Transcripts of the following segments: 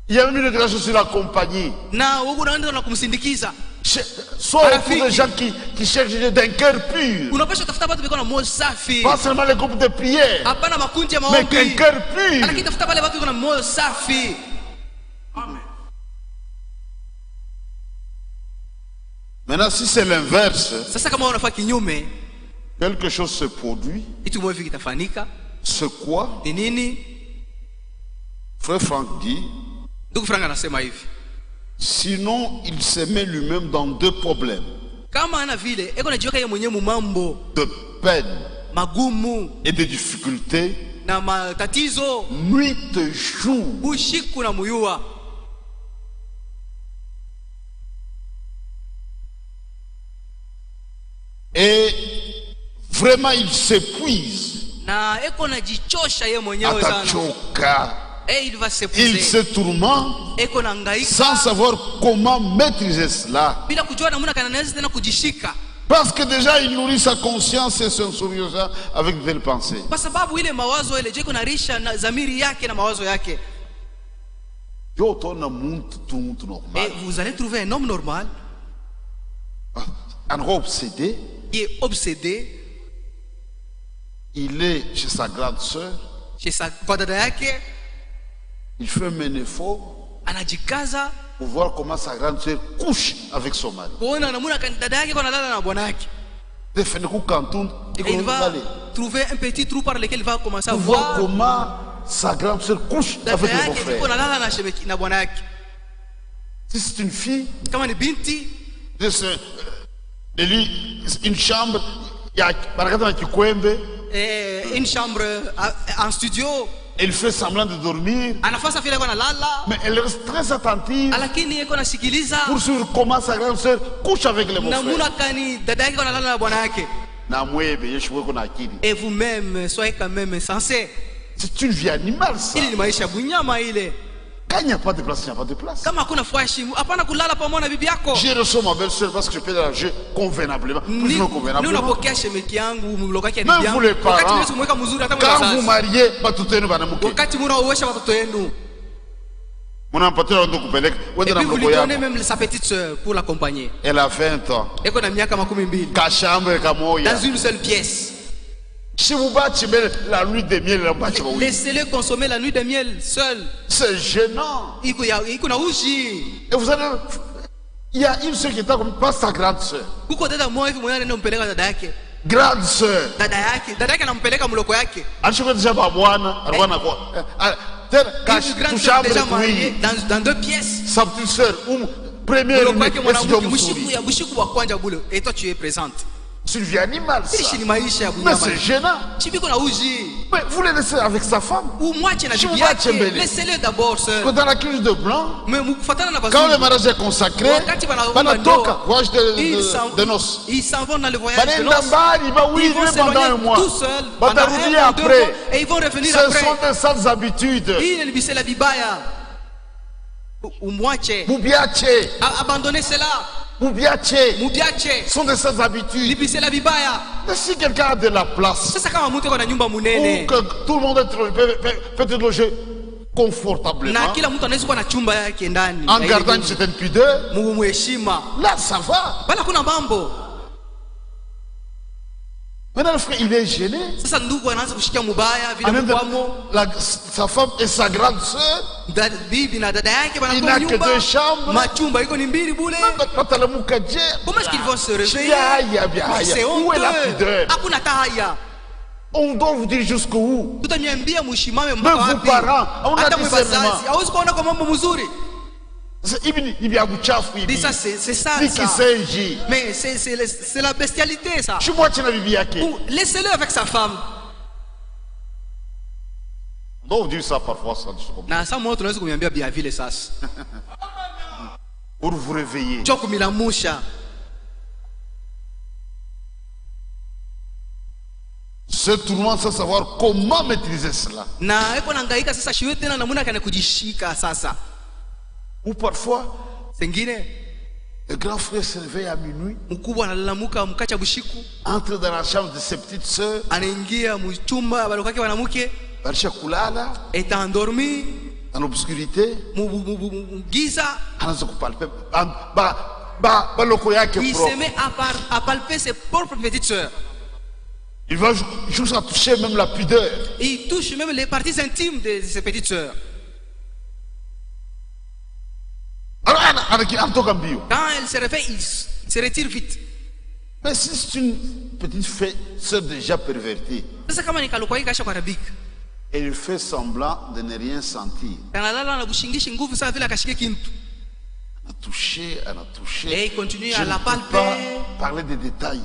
Il y a même une grâce sur la compagnie. Soit pour les gens qui cherchent d'un cœur pur. Pas seulement les groupes de prière, mais qu'un cœur pur. Amen. Maintenant, si c'est l'inverse, quelque chose se produit. C'est quoi? Frère Franck dit, sinon il se met lui-même dans deux problèmes de peine et de difficultés, nuit et jour. Et vraiment il s'épuise. Il se tourmente sans savoir comment maîtriser cela. Parce que déjà il nourrit sa conscience et son souvenir avec de telles pensées. Et vous allez trouver un homme normal obsédé. Qui est obsédé. Il est chez sa grande sœur. Il fait un effort pour voir comment sa grande sœur couche avec son mari. Il va trouver un petit trou par lequel il va commencer à voir comment sa grande sœur couche avec le beau-frère. Si c'est une fille, une chambre, une chambre en studio. Elle fait semblant de dormir, mais elle reste très attentive pour suivre comment sa grande sœur couche avec le beau-frère. Et vous-même, soyez quand même insensé. C'est une vie animale, ça. Quand il n'y a pas de place, il n'y a pas de place. J'ai reçu ma belle-sœur parce que je peux l'arranger convenablement. Plus non convenablement. Même vous les parents, quand vous mariez, et puis vous lui donnez même sa petite soeur pour l'accompagner. Elle a 20 ans. Dans une seule pièce. Laissez-le consommer la nuit de miel seul. C'est gênant. Et vous savez, il y a une soeur qui est comme pas sa grande soeur. Grande soeur. Dans deux pièces. Sa petite soeur, première et toi tu es présente. C'est une vie animale, ça. Mais c'est gênant. Mais vous le laissez avec sa femme. Laissez-le d'abord, sœur. Dans la cuisse de blanc, quand le mariage est consacré, ils s'en vont dans le voyage de noces. Ils vont s'éloigner tout seuls pendant un ou 2 mois et ils vont revenir après. Ce sont des sales habitudes. Abandonnez cela. Sont de ces habitudes. Mais si quelqu'un a de la place, ou que tout le monde peut être logé confortablement, en gardant une certaine pudeur, là ça va. Maintenant le frère il est gêné. Sa femme et sa grande sœur, il n'a que 2 chambres. Comment est-ce qu'ils vont se réveiller? C'est où est la pudeur? On doit vous dire jusqu'où. Même vos parents, on a discernement. C'est ça. Mais c'est la bestialité, ça. Laissez-le avec sa femme. On doit dire ça parfois. Pour vous réveiller. Se tournant sans savoir comment maîtriser cela. Ou parfois, le grand frère se réveille à minuit, entre dans la chambre de ses petites sœurs, est endormi, dans l'obscurité, giza, il se met à palper ses propres petites sœurs. Il va jusqu'à toucher même la pudeur. Il touche même les parties intimes de ses petites sœurs. Quand elle se réveille, il se retire vite. Mais si c'est une petite sœur déjà pervertie, elle fait semblant de ne rien sentir. Elle a touché, elle a touché. Et il continue à la palper. Pas parler des détails.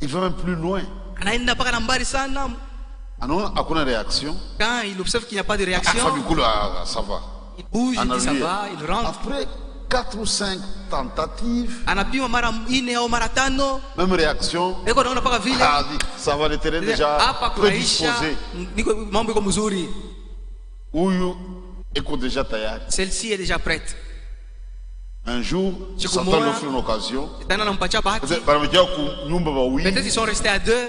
Il va même plus loin. Aucune réaction. Quand il observe qu'il n'y a pas de réaction, ça va. Il bouge, il dit ça va, il rentre. Après 4 ou 5 tentatives, même réaction, ça va, le terrain déjà prédisposé. Celle-ci est déjà prête. Un jour, Satan lui offre une occasion. Peut-être ils sont restés à deux.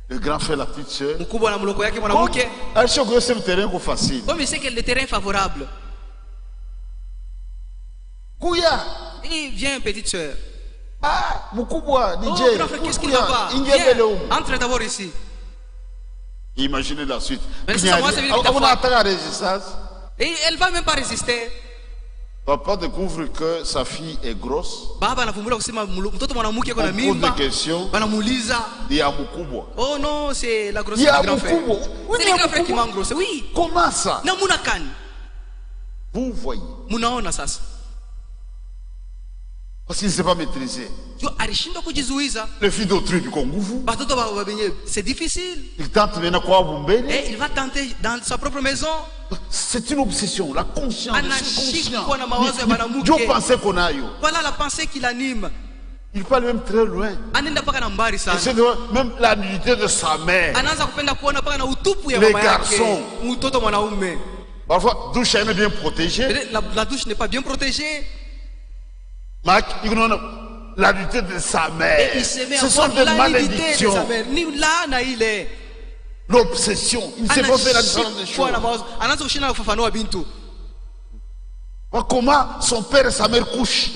Le grand frère, la petite soeur. Comme il sait que le terrain est favorable, il vient, petite soeur. DJ, qu'est-ce qu'il va pas? Entre d'abord ici. Imaginez la suite. Et elle va même pas résister. Papa découvre que sa fille est grosse. Beaucoup de questions. Oh non, c'est la grossesse du grand frère. C'est le grand frère qui m'a engrossé. Oui. Comment ça? Vous voyez. Parce qu'il ne sait pas maîtriser. Le fils d'autrui du Congo. C'est difficile. Il tente maintenant quoi vous. Et il va tenter dans sa propre maison. C'est une obsession, la conscience. Dieu pensait qu'on a eu. Voilà la pensée qui l'anime. Il parle même très loin. C'est même la nudité de sa mère. Les garçons. Parfois, douche est bien protégée. La douche n'est pas bien protégée. La nudité de sa mère. Ce sont des malédictions. L'obsession. Il ne sait pas faire la différence des choses. Comment son père et sa mère couchent.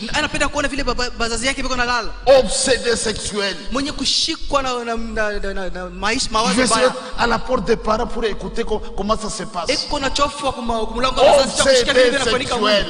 Obsédé sexuel. Il veut se mettre à la porte des parents pour écouter comment ça se passe. Obsédé sexuel.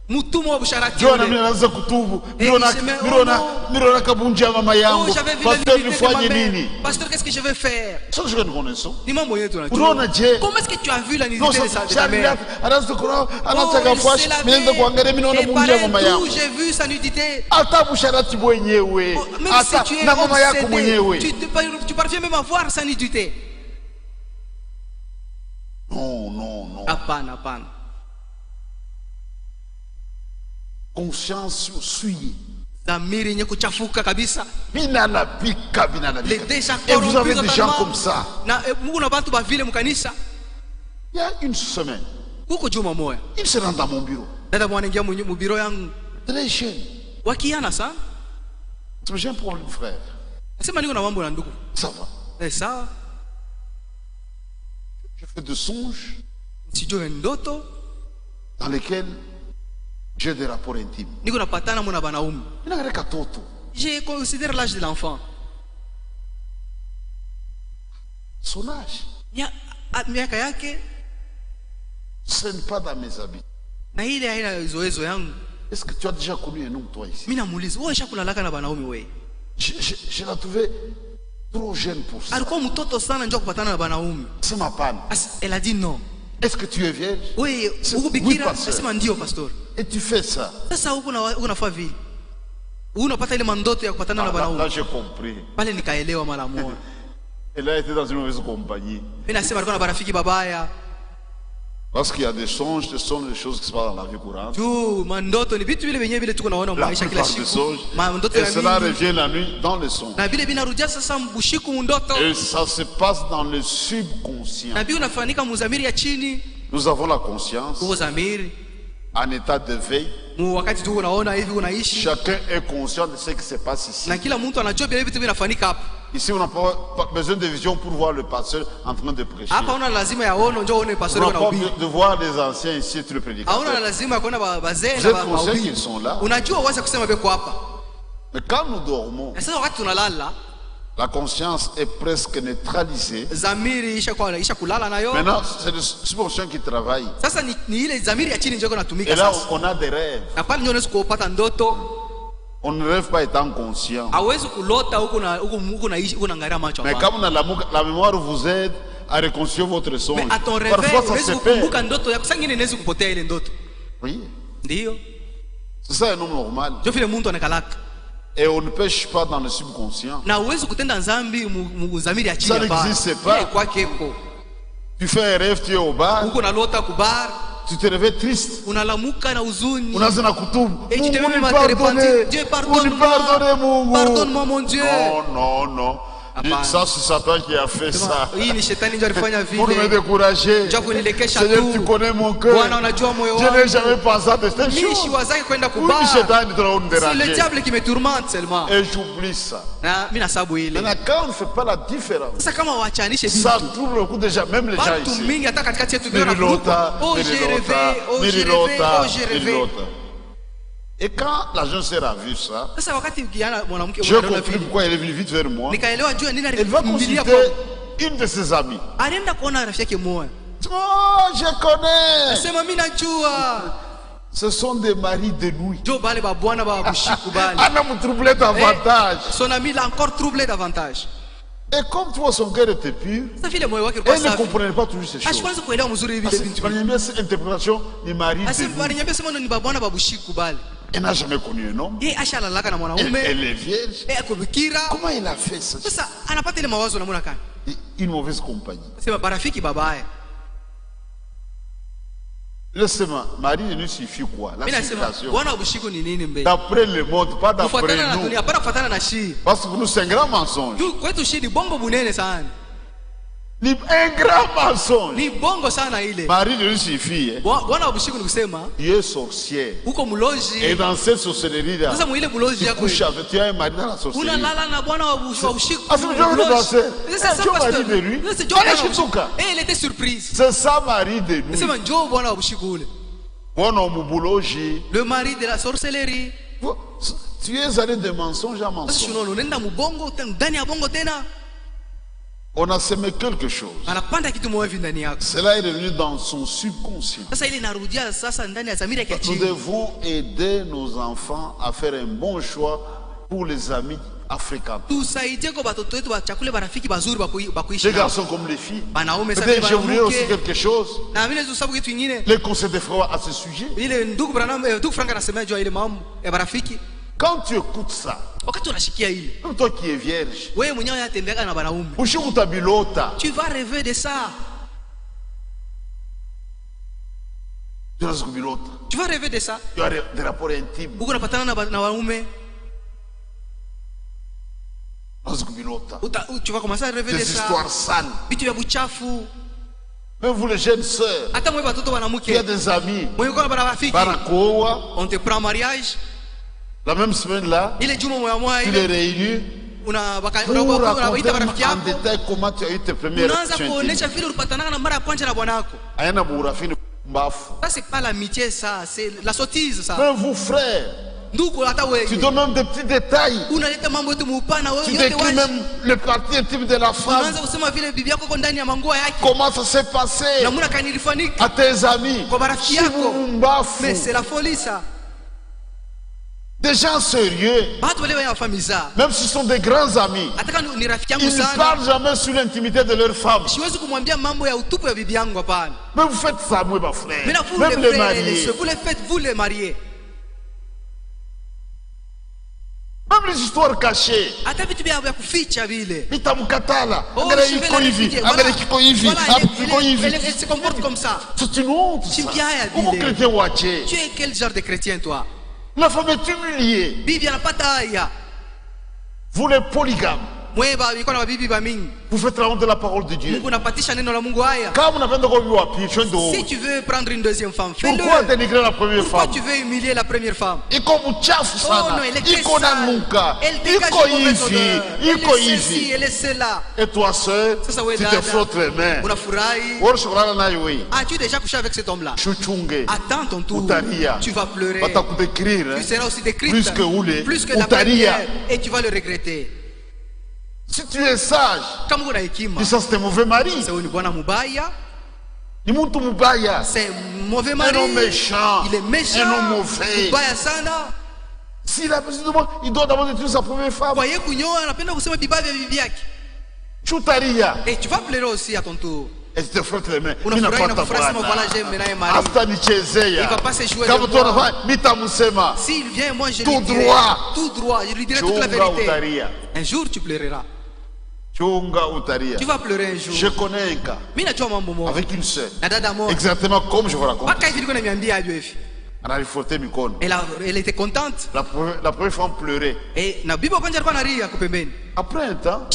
Mutumwa busharati Jona minaanza kutubu. Mirona kabunja mama yangu. Pasteur nifanye nini? Pasteur, qu'est-ce que je vais faire? Ça je connais ça. Ni mambo yetu na. Comment est-ce que tu as vu la nudité de sa mère? Anaanza kuna anaanza kafashi nienda kuangalia minaona bunja mama yangu. J'ai vu sa nudité. Hata busharati mwenyewe. Hata na mama yako mwenyewe. Tu parviens même à voir sa nudité. Non. Hapana. Conscience souillée. Dhamiri yenye kuchafuka kabisa. Et vous avez des gens comme ça. Il y a une semaine, il se rend dans mon bureau. Très jeune. J'ai un problème, frère. Ça va. Je fais des songes dans lesquels j'ai des rapports intimes. Je considère l'âge de l'enfant. Son âge. Ce n'est pas dans mes habits. Est-ce que tu as déjà connu un homme, toi, ici? Je l'ai trouvé trop jeune pour ça. C'est ma panne. Elle a dit non. Est-ce que tu es vierge? Oui, pasteur. Et tu fais ça. Là, j'ai compris. Elle a été dans une mauvaise compagnie. Parce qu'il y a des songes, ce sont des choses qui se passent dans la vie courante. La plupart des songes. Et cela revient la nuit dans les songes. Et ça se passe dans le subconscient. Nous avons la conscience en état de veille. Chacun est conscient de ce qui se passe ici. Ici, on n'a pas besoin de vision pour voir le pasteur en train de prêcher. On n'a pas de voir les anciens ici, le prédicateur. Vous êtes conscient qu'ils sont là. Mais quand nous dormons, la conscience est presque neutralisée. Maintenant, c'est le subconscient qui travaille. Et là, on a des rêves. On ne rêve pas étant conscient. Mais comme la mémoire vous aide à reconstruire votre songe, parfois ça se perd. Oui. C'est ça un homme normal. Et on ne pêche pas dans le subconscient. Ça n'existe pas. Tu fais un rêve, tu es au bar. Tu te réveilles triste. Dieu pardonne-moi mon Dieu. Non, non. Ça, c'est Satan qui a fait ça. Pour me décourager. Seigneur, tu connais mon cœur. Je n'ai jamais pensé à de telles choses. C'est le diable qui me tourmente seulement. Et j'oublie ça. Maintenant, quand on ne fait pas la différence, ça tourne le coup déjà, même les gens ici. J'ai rêvé. Et quand la jeune sœur a vu ça, j'ai compris pourquoi elle est venue vite vers moi. Elle va consulter une de ses amies. Oh, je connais. Ce sont des maris de nuit. Anna me troublait davantage. Son ami l'a encore troublé davantage. Et comme toi, son cœur était pur, elle ne comprenait pas toujours ces choses. Cette interprétation du mari de nuit. Elle n'a jamais connu un homme. Elle est vierge. Comment elle a fait ça? Une mauvaise compagnie. Laissez-moi, mari de nuit signifie quoi? La citation. D'après le monde, pas d'après nous. Parce que nous, c'est un grand mensonge. Un grand mensonge. Mari de nuit signifie Dieu est sorcière. Et dans cette sorcellerie-là, tu couches avec, tu as un mari dans la sorcellerie. Elle était surprise. C'est ça, mari de nuit. Le mari de la sorcellerie. Tu es allé de mensonge à mensonge. On a semé quelque chose. Cela est revenu dans son subconscient. Nous devons aider nos enfants à faire un bon choix pour les amis à fréquenter. Les garçons comme les filles. Je voulais aussi quelque chose. Les conseils des frères à ce sujet. Quand tu écoutes ça, même toi qui es vierge, tu vas rêver de ça. Tu vas rêver de ça. Tu as des rapports intimes. Tu vas commencer à rêver de ça. Des histoires sales. Même vous les jeunes sœurs, qui a des amis, on te prend en mariage. La même semaine là, tu les réunis pour raconter en détail comment tu as eu tes premières relations intimes. Ça c'est pas l'amitié, ça c'est la sottise ça. Même vous frères, tu donnes même des petits détails. Tu décris même le parti intime de la femme. Comment ça s'est passé à tes amis. Mais c'est la folie ça. Des gens sérieux, même si ce sont des grands amis, ils ne parlent jamais sur l'intimité de leur femme. Mais vous faites ça, moi, ma frère. Même les mariés. Vous les faites, vous les mariés. Même les histoires cachées. Elle se comporte comme ça. C'est une honte. Tu es quel genre de chrétien, toi? La femme est humiliée. Vous les polygames, Vous faites la honte de la parole de Dieu. Si tu veux prendre une deuxième femme, fais-le. Pourquoi dénigrer la première femme? Pourquoi tu veux humilier la première femme? Oh non, elle est sale. Elle dégage une mauvaise odeur. Elle est celle-ci, elle est celle-là. Et toi seul, tu te frottes les mains. As-tu déjà couché avec cet homme-là? Attends ton tour. Tu vas pleurer. Tu seras aussi décrite plus que la première. Et tu vas le regretter. Si tu es sage, tu sais c'est un mauvais mari. C'est un mauvais mari. Un homme méchant. Il est méchant. Un homme mauvais. S'il a besoin de moi, il doit d'abord détruire sa première femme. Et tu vas pleurer aussi à ton tour. Et tu te frottes les mains. Il va pas se jouer de moi. S'il vient, moi je lui dirai tout droit. Je lui dirai toute la vérité. Un jour tu pleureras. Tu vas pleurer un jour. Je connais un cas avec une sœur. Exactement comme je vous raconte. Elle était contente. La première femme pleurait. Et après un temps,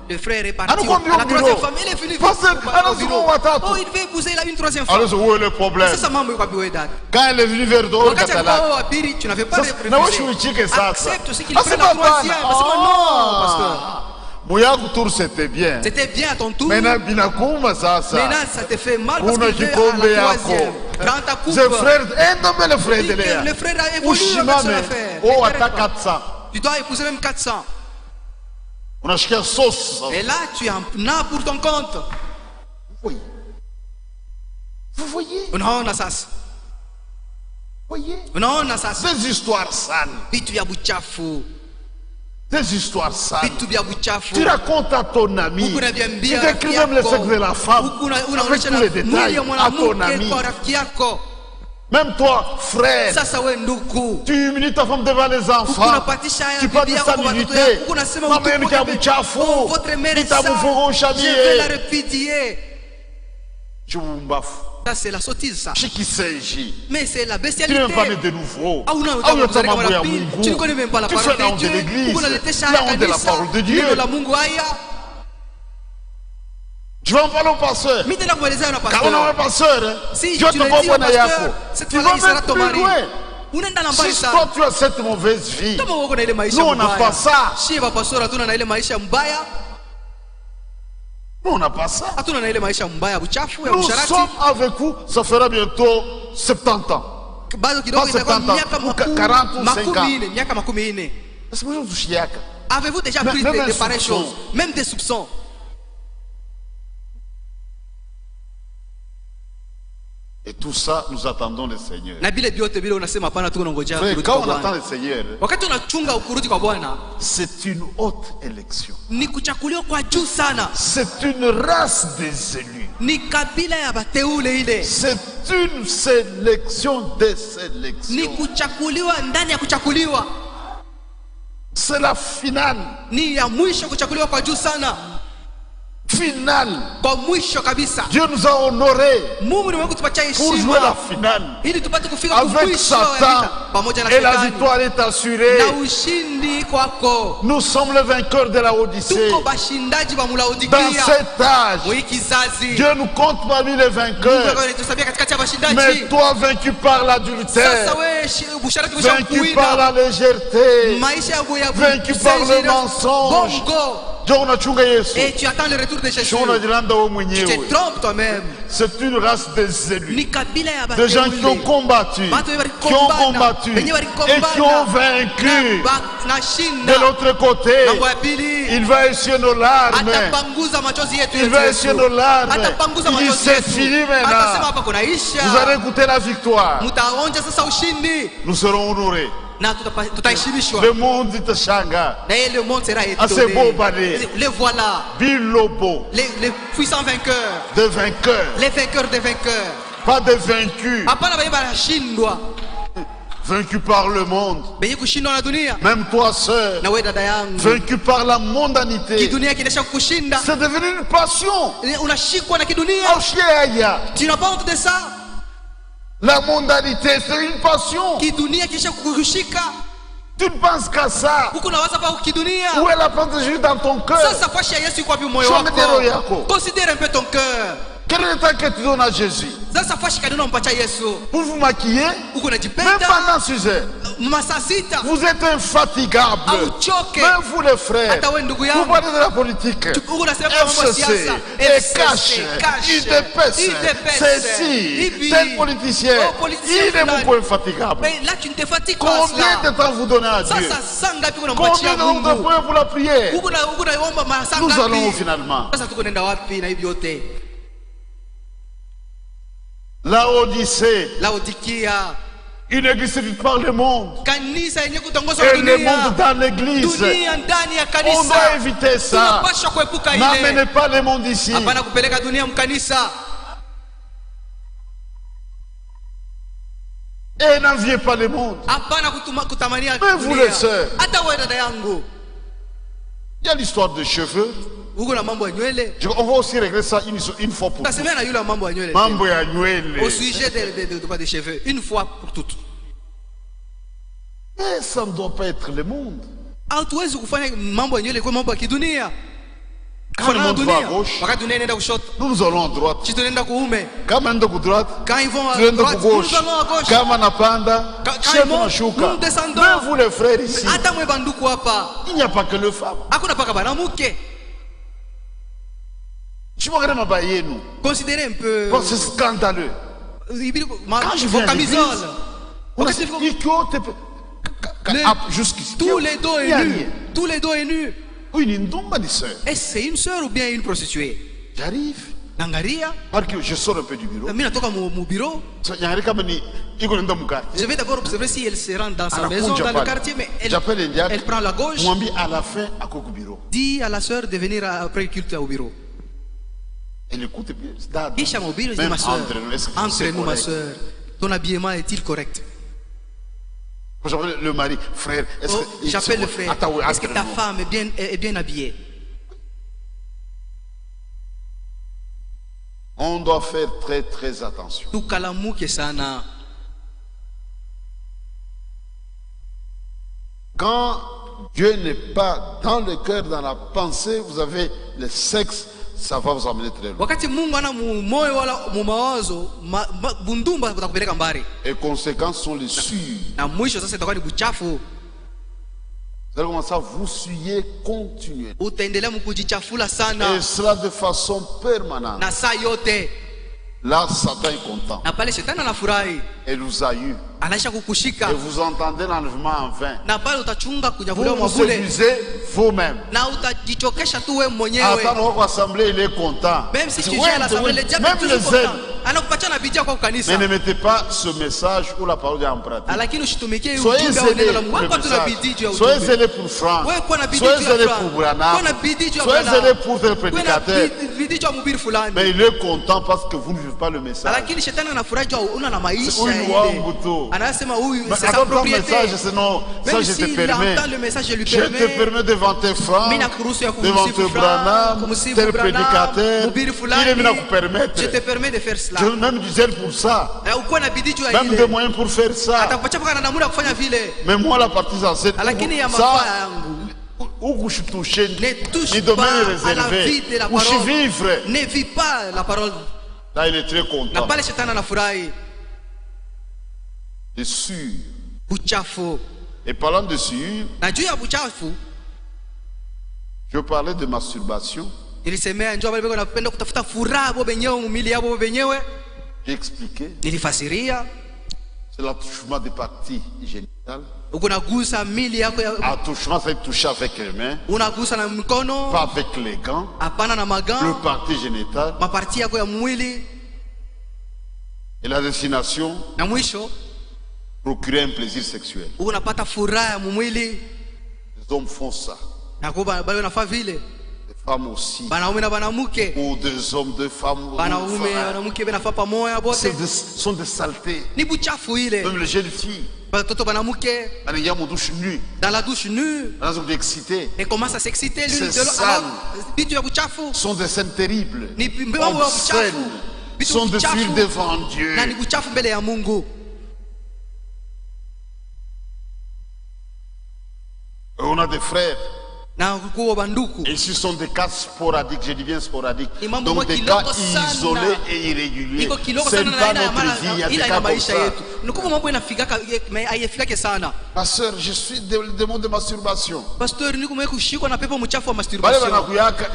le frère est parti à la troisième femme. Il est venu oh, il veut épouser une troisième femme. Alors où est le problème? Quand elle est venue vers toi, tu n'avais pas refusé. Accepte ce qu'il prenne la troisième. Pasteur. C'était bien. C'était bien à ton tour. Maintenant, ça te fait mal parce que tu es à la troisième. Prends ta coupe. Le frère a évolué avec son affaire. Tu dois épouser même 400. Et là, tu en as pour ton compte. Vous voyez? Non, ça. Voyez? Non, ça. Des histoires sales. Des histoires sales. Tu racontes à ton ami. Tu décris même le sexe de la femme. Avec tous les détails à ton ami. Même toi, frère, tu humilies ta femme devant les enfants. Tu parles de sa dignité. Votre mère est sale. Je vais la répudier. Ça c'est la sottise ça. Mais c'est la bestialité. Tu n'es pas né de nouveau. Tu ne connais même pas la parole de Dieu. La honte de la parole de Dieu. Je vais en parler au pasteur. Car on a un pasteur. Si tu le dis au pasteur, cette fois-là il sera ton mari. Si toi tu as cette mauvaise vie, nous on n'a pas ça. Nous on n'a pas ça. Nous sommes avec vous, ça fera bientôt 70 ans. Pas 70 ans, ou 40 ou 50 ans. Avez-vous déjà pris de pareilles choses? Même des soupçons. Et tout ça, nous attendons le Seigneur. Frère, quand on attend le Seigneur, c'est une haute élection. C'est une race des élus. C'est une sélection des sélections. C'est la finale. Finale. Dieu nous a honorés pour jouer la finale. Avec Satan, et la victoire est assurée. Nous sommes les vainqueurs de la Odyssée. Dans cet âge, Dieu nous compte parmi les vainqueurs. Mais toi, vaincu par l'adultère, vaincu par la légèreté, vaincu par le mensonge, et tu attends le retour de Jésus. Tu te trompes toi-même. C'est une race des élus, des gens qui ont combattu, et qui ont vaincu. De l'autre côté, il va essuyer nos larmes. Il va essuyer nos larmes. Il dit c'est fini maintenant. Vous allez goûter la victoire. Nous serons honorés. Le monde te changa. Le monde sera étonné. Les voilà. Bilobo. Les puissants vainqueurs. Des vainqueurs. Les vainqueurs des vainqueurs. Pas des vaincus. Vaincu par le monde. Même toi, sœur. Vaincu par la mondanité. C'est devenu une passion. Tu n'as pas honte de ça? La mondanité, c'est une passion. Tu ne penses qu'à ça. Où est la pensée de Jésus dans ton cœur? Considère un peu ton cœur. Quel est le temps que tu donnes à Jésus? Pour vous maquiller, même pendant 6 heures, vous êtes infatigables. Même vous les frères, vous parlez de la politique, FCC, cache, IDPS, ceci, tel politicien, il est beaucoup infatigable. Combien de temps vous donnez à Dieu? Combien de temps pour la prière? Nous allons finalement. Laodicée, une église vit par le monde et le monde dans l'église. On doit éviter ça. N'amenez pas le monde ici. Et n'enviez pas le monde. Mais vous les sœurs, il y a l'histoire de cheveux. On va aussi régler ça une fois pour toutes. Au sujet des cheveux, une fois pour toutes. Mais ça ne doit pas être le monde. Quand le monde va à gauche, nous allons à droite. Quand ils vont à droite, nous allons à gauche. Nous descendons. Mais vous les frères ici, il n'y a pas que les femmes. Considérez un peu. C'est scandaleux. Quand je viens à l'église, jusqu'ici, tous les dos est nus. Tous les dos est nus. Et c'est une sœur ou bien une prostituée? J'arrive. Je sors un peu du bureau. Je vais d'abord observer si elle se rend dans sa maison, dans le quartier, mais elle prend la gauche. Dis à la sœur de venir après le culte au bureau. Elle écoute bien. Ma soeur, entre nous, ma soeur, ton habillement est-il correct? Le mari, frère. J'appelle le frère. Est-ce que ta femme est bien habillée? On doit faire très très attention. Quand Dieu n'est pas dans le cœur, dans la pensée, vous avez le sexe. Ça va vous amener très loin. Les conséquences sont les suies. Vous allez commencer à vous suyer continuellement. Et cela de façon permanente. Là, Satan est content. Et nous a eu. Et vous entendez l'enlèvement en vain. Vous vous séduisez vous-même. Attends, l'assemblée, il est content. Même si tu viens à l'assemblée, le diable est toujours content. Mais ne mettez pas ce message ou la parole en pratique. Soyez zélés pour Franck. Soyez zélés pour Branham. Soyez zélés pour le prédicateur. Mais il est content parce que vous ne vivez pas le message. C'est sa propriété. Même s'il entend le message, je lui permets. Je te permets devant tes Franck, devant tes Branham, tes prédicateurs. Je te permets de faire cela. Je même du zèle pour ça. Même des moyens pour faire ça. Mais moi, la partie en cette ça, où je suis touché, ni domaine réservé, où je suis vivre. Ne vis pas la parole. Là, il est très content. De sueur. Et parlant de sueur, je parlais de masturbation. J'ai expliqué. C'est l'attouchement des parties génitales. Attouchement, c'est toucher avec les mains. Pas avec les gants. Le partie génitale. Et la destination, procurer un plaisir sexuel. Les hommes font ça. Les femmes aussi. Ou des hommes, des femmes. Ce sont des saletés. Même les jeunes filles. Dans la douche nue, et commence à s'exciter l'une de l'autre. Sont des scènes terribles. Sont des fuites devant Dieu. des frères. Et ce sont des cas sporadiques, je dis bien sporadiques. Donc des cas isolés et irréguliers. C'est pas notre vie, il y a des cas comme ça. Pasteur, je suis démon de masturbation.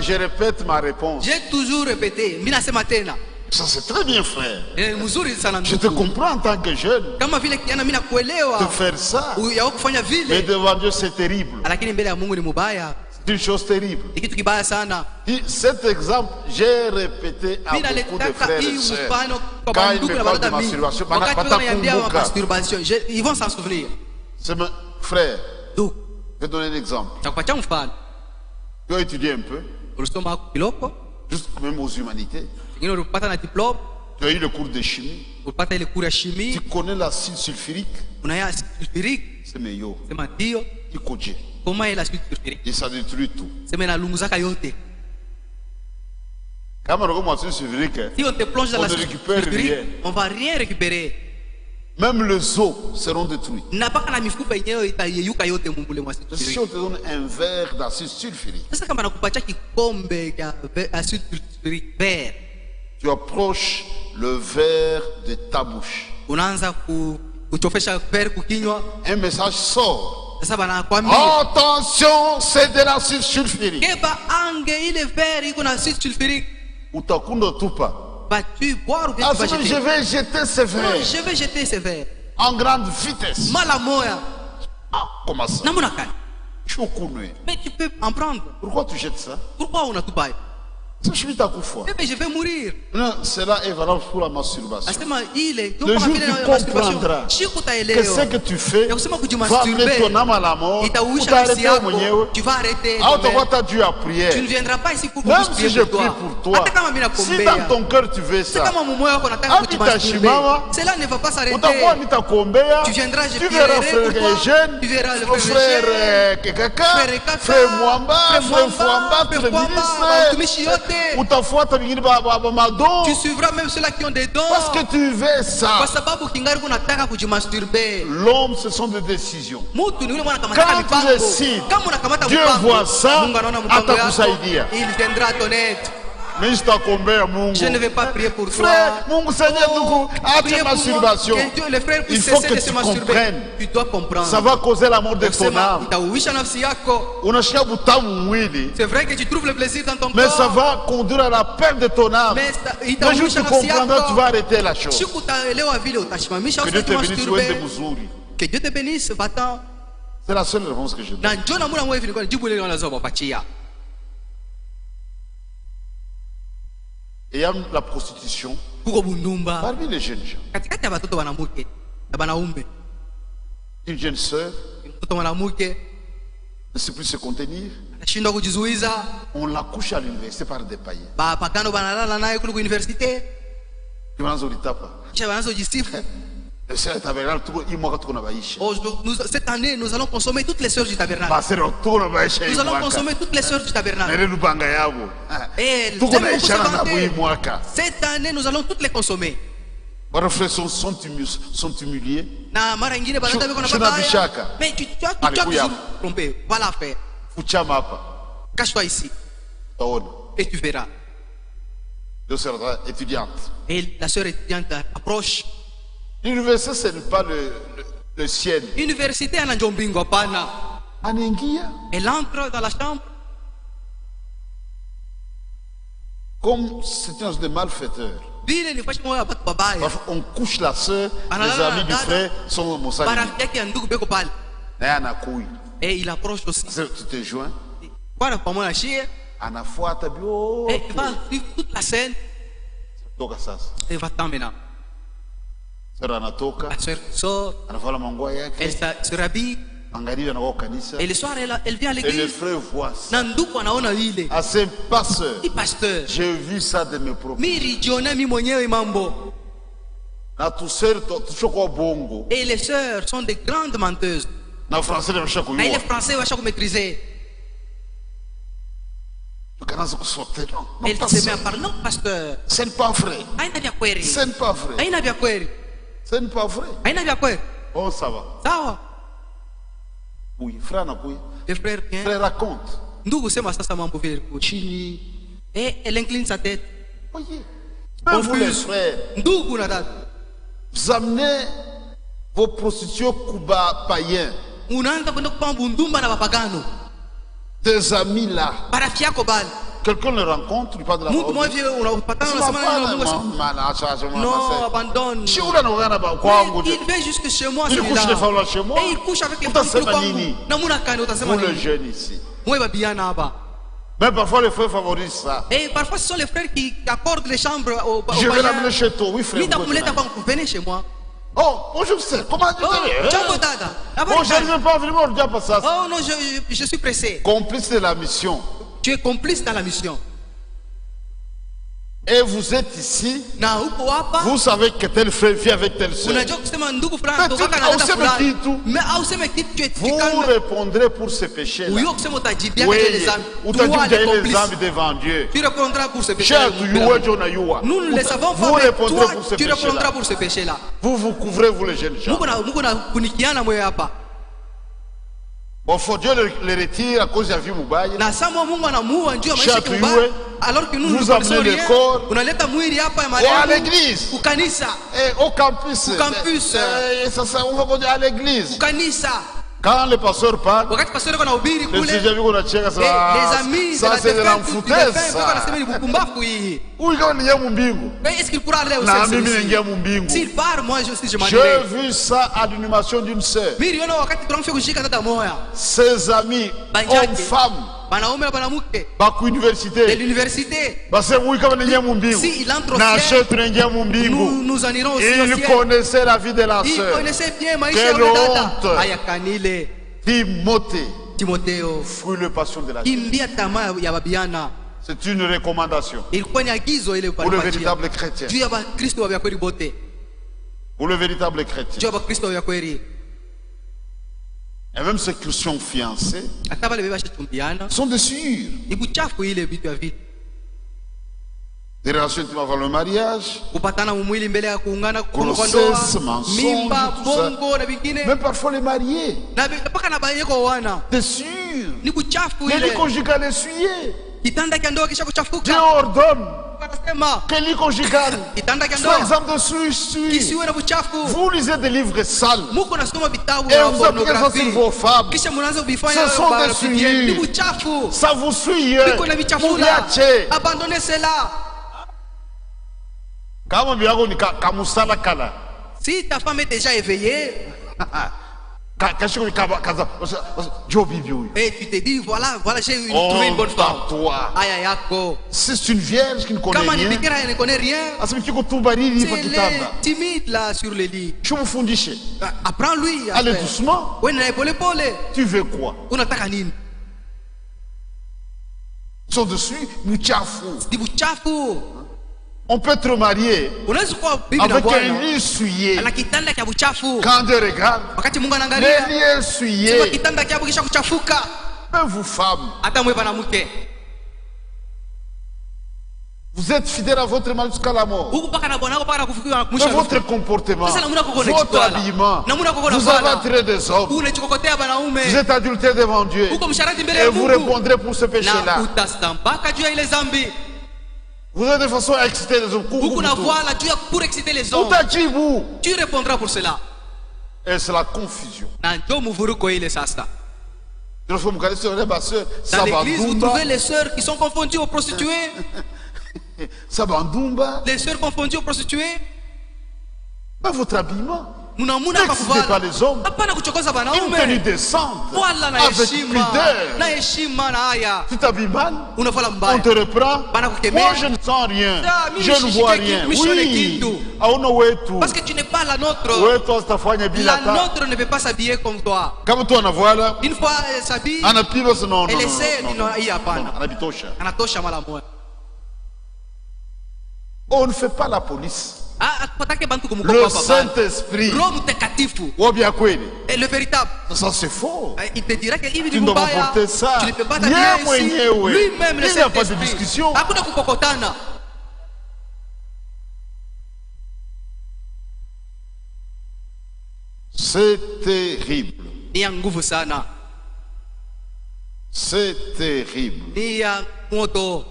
Je répète ma réponse. J'ai toujours répété. Ça c'est très bien, frère. Je te comprends en tant que jeune de faire ça. Mais devant Dieu c'est terrible. C'est une chose terrible. Cet exemple, j'ai répété à beaucoup de frères et sœurs. Quand ils me parlent de masturbation, ils vont s'en souvenir. Frère, je vais donner un exemple. Tu as étudié un peu, juste même aux humanités. Tu as eu le cours de chimie. Tu connais l'acide sulfurique. C'est meilleur. Tu connais. Et ça détruit tout. Quand on l'acide sulfurique, si on te plonge dans l'acide sulfurique, on ne va rien récupérer. Même les os seront détruits. Si on te donne un verre d'acide sulfurique, tu approches le verre de ta bouche. Un message sort. Attention, c'est de l'acide sulfurique. Utakundo tupa. Je vais jeter ce verre. Non, je vais jeter ce verre. En grande vitesse. Comment ça? Mais tu peux en prendre. Pourquoi tu jettes ça? Pourquoi on a tout pareil? Mais je vais mourir. Non, cela est valable pour la masturbation. Le jour où tu comprendras que ce que tu fais va amener ton âme à la mort, tu vas arrêter. Tu as prié. Tu ne viendras pas ici pour même si je prie pour toi. Si dans ton cœur tu veux ça, cela ne va pas s'arrêter. Tu viendras, je prierai pour toi. Frère Kekaka, frère Mwamba, frère Fouamba, frère ministre. Tu suivras même ceux-là qui ont des dons. Parce que tu veux ça. L'homme, ce sont des décisions. Quand tu décides, Dieu voit ça, il viendra à ton aide. Je ne vais pas prier pour toi. Il faut que tu comprennes. Tu dois comprendre. Ça va causer la mort de ton âme. C'est vrai que tu trouves le plaisir dans ton corps. Mais ça va conduire à la perte de ton âme. Le jour où tu comprendras, tu vas arrêter la chose. Que Dieu te bénisse. Que Dieu te bénisse. C'est la seule réponse que je donne. Et il y a la prostitution parmi les jeunes gens. Une jeune sœur ne sait plus se contenir. On la couche à l'université par des païens. Cette année, nous allons consommer toutes les sœurs du tabernacle. Nous allons consommer toutes les sœurs du tabernacle. Et cette année, nous allons toutes les consommer. Vos frères sont humiliés. Mais tu as toujours trompé. Va la faire. Cache-toi ici. Et tu verras. Et la sœur étudiante approche. L'université, ce n'est pas le ciel. L'université, elle entre dans la chambre. Comme c'est un de malfaiteurs. On couche la soeur, les amis du frère sont mon salut. Et il approche aussi. Tu te joins. Et il va suivre toute la scène. Et va t'en maintenant. La soeur sort. Elle se rhabille. Et le soir, elle vient à l'église. Et le frère voit ça. Ah, c'est pasteur. Pasteur. J'ai vu ça de mes propres yeux. Et les sœurs sont des grandes menteuses. Mais les Français vont maîtriser. Elle se met à parler. Non, pasteur. Ce n'est pas vrai. Ce n'est pas vrai. Ce n'est pas vrai. Oh, ça va. Ça va. Oui, frère Nakouy. Le frère vient. Frère raconte. Ndugu sema sasa mambo vile. Chini. Et elle incline sa tête. Voyez. Vous les frères. Ndugu na dada. Vous amenez vos prostituées Kuba païens. Unaanza kwenda kupa bundumba na bapagano. Tes amis là. Parafiki yako bali. Quelqu'un le rencontre, il parle de la parole. Non, abandonne. Il vient jusque chez moi. Il couche des femmes chez moi. Et il couche avec les femmes. Vous le jeune ici. Mais parfois les frères favorisent ça. Et parfois ce sont les frères qui accordent les chambres aux païens. Je vais l'amener chez toi, oui frère. Venez chez moi. Oh, bonjour frère, comment tu vas? Bon, je ne veux pas vraiment le dire ça. Oh non, je suis pressé. Complice de la mission. Tu es complice dans la mission. Et vous êtes ici. Vous savez que tel frère vit avec tel soeur. Vous répondrez pour ces péchés. Oui, ou tu as les âmes devant Dieu. Tu répondras pour ces péchés. Nous ne les savons pas, mais toi, tu répondras pour ces péchés-là. Vous vous couvrez, vous les jeunes gens. Bon, faut Dieu le retire à cause de la vie moubaye. Alors que nous vous amenez le corps à l'église, au campus, on va dire à l'église. Quand le pasteur parle, les amis, ça c'est de la foutaise. Est-ce qu'il pourra aller au ciel? S'il part, moi je m'en irai. J'ai vu ça à l'animation d'une sœur. Ses amis, hommes, femmes, de l'université. Si il entre au ciel, nous en irons aussi au ciel. Il connaissait la vie de la sœur. Il connaissait bien Maïcha de Dada. Timothée, fuis le passion de la chair. C'est une recommandation pour le véritable chrétien. Pour le véritable chrétien. Et même ceux qui sont fiancés sont déçus. Des relations intimes avant le mariage, grossesse, mensonge, tout ça. Même parfois les mariés, déçus. Les lits conjugales essuyés. Dieu ordonne que les lits conjugales soient exempts de souillure. Vous lisez des livres sales et vous appliquez ça sur vos femmes. Ce sont des souillures. Ça vous souille. Abandonnez cela. Si ta femme est déjà éveillée, et tu te dis, voilà, j'ai trouvé une bonne femme. C'est une vierge qui ne connaît rien. C'est timide là sur le lit. Apprends-lui. Allez doucement. Tu veux quoi? Ils sont dessus, on peut être marié avec un lit essuyé. Quand Dieu regarde, les lits essuyés. Même vous femmes, vous êtes fidèle à votre mari jusqu'à la mort. Mais votre comportement, votre habillement, vous abattrez des hommes. Vous êtes adultère devant Dieu. Et vous répondrez pour ce péché-là. Vous êtes de façon à exciter les hommes. Pour exciter les hommes. Tu répondras pour cela. Et c'est la confusion. Dans l'église, vous trouvez les sœurs qui sont confondues aux prostituées. Les sœurs confondues aux prostituées. Pas votre habillement. N'excitez pas les hommes. Une tenue décente. Avec pudeur. Tu t'habilles mal. On te reprend. Moi je ne sens rien. Je ne vois rien. Oui. Parce que tu n'es pas la nôtre. La nôtre ne peut pas s'habiller comme toi. Une fois elle s'habille, elle essaie. On ne fait pas la police. Le Saint-Esprit, et le véritable, ça c'est faux. Il te dira que tu ne dois pas porter ça. Tu ne peux pas t'habiller ici. Lui-même, il n'y a pas de discussion. C'est terrible. C'est terrible. Ni ya moto.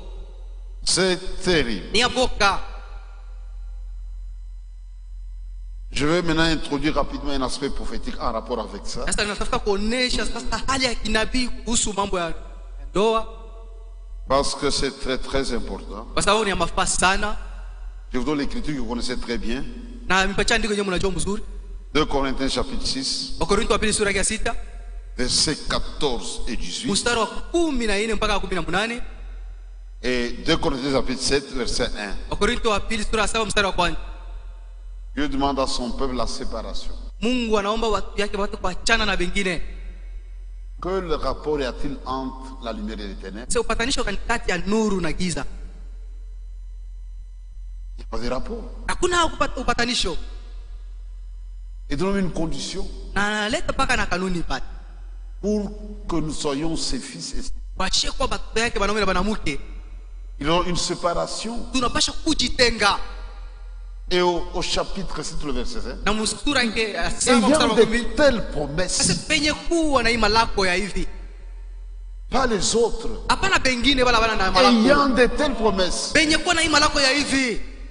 C'est terrible. Ni ya boka. Je vais maintenant introduire rapidement un aspect prophétique en rapport avec ça. Parce que c'est très très important. Je vous donne l'écriture que vous connaissez très bien. 2 Corinthiens chapitre 6. Versets 14 et 18. Et 2 Corinthiens chapitre 7 verset 1. Dieu demande à son peuple la séparation. Que le rapport y a-t-il entre la lumière et les ténèbres? Il n'y a pas de rapport. Et donne une condition pour que nous soyons ses fils et ses filles. Il y a une séparation. Et au chapitre 7, le verset 1, il y a de telles promesses. Pas les autres. Ayant de telles promesses.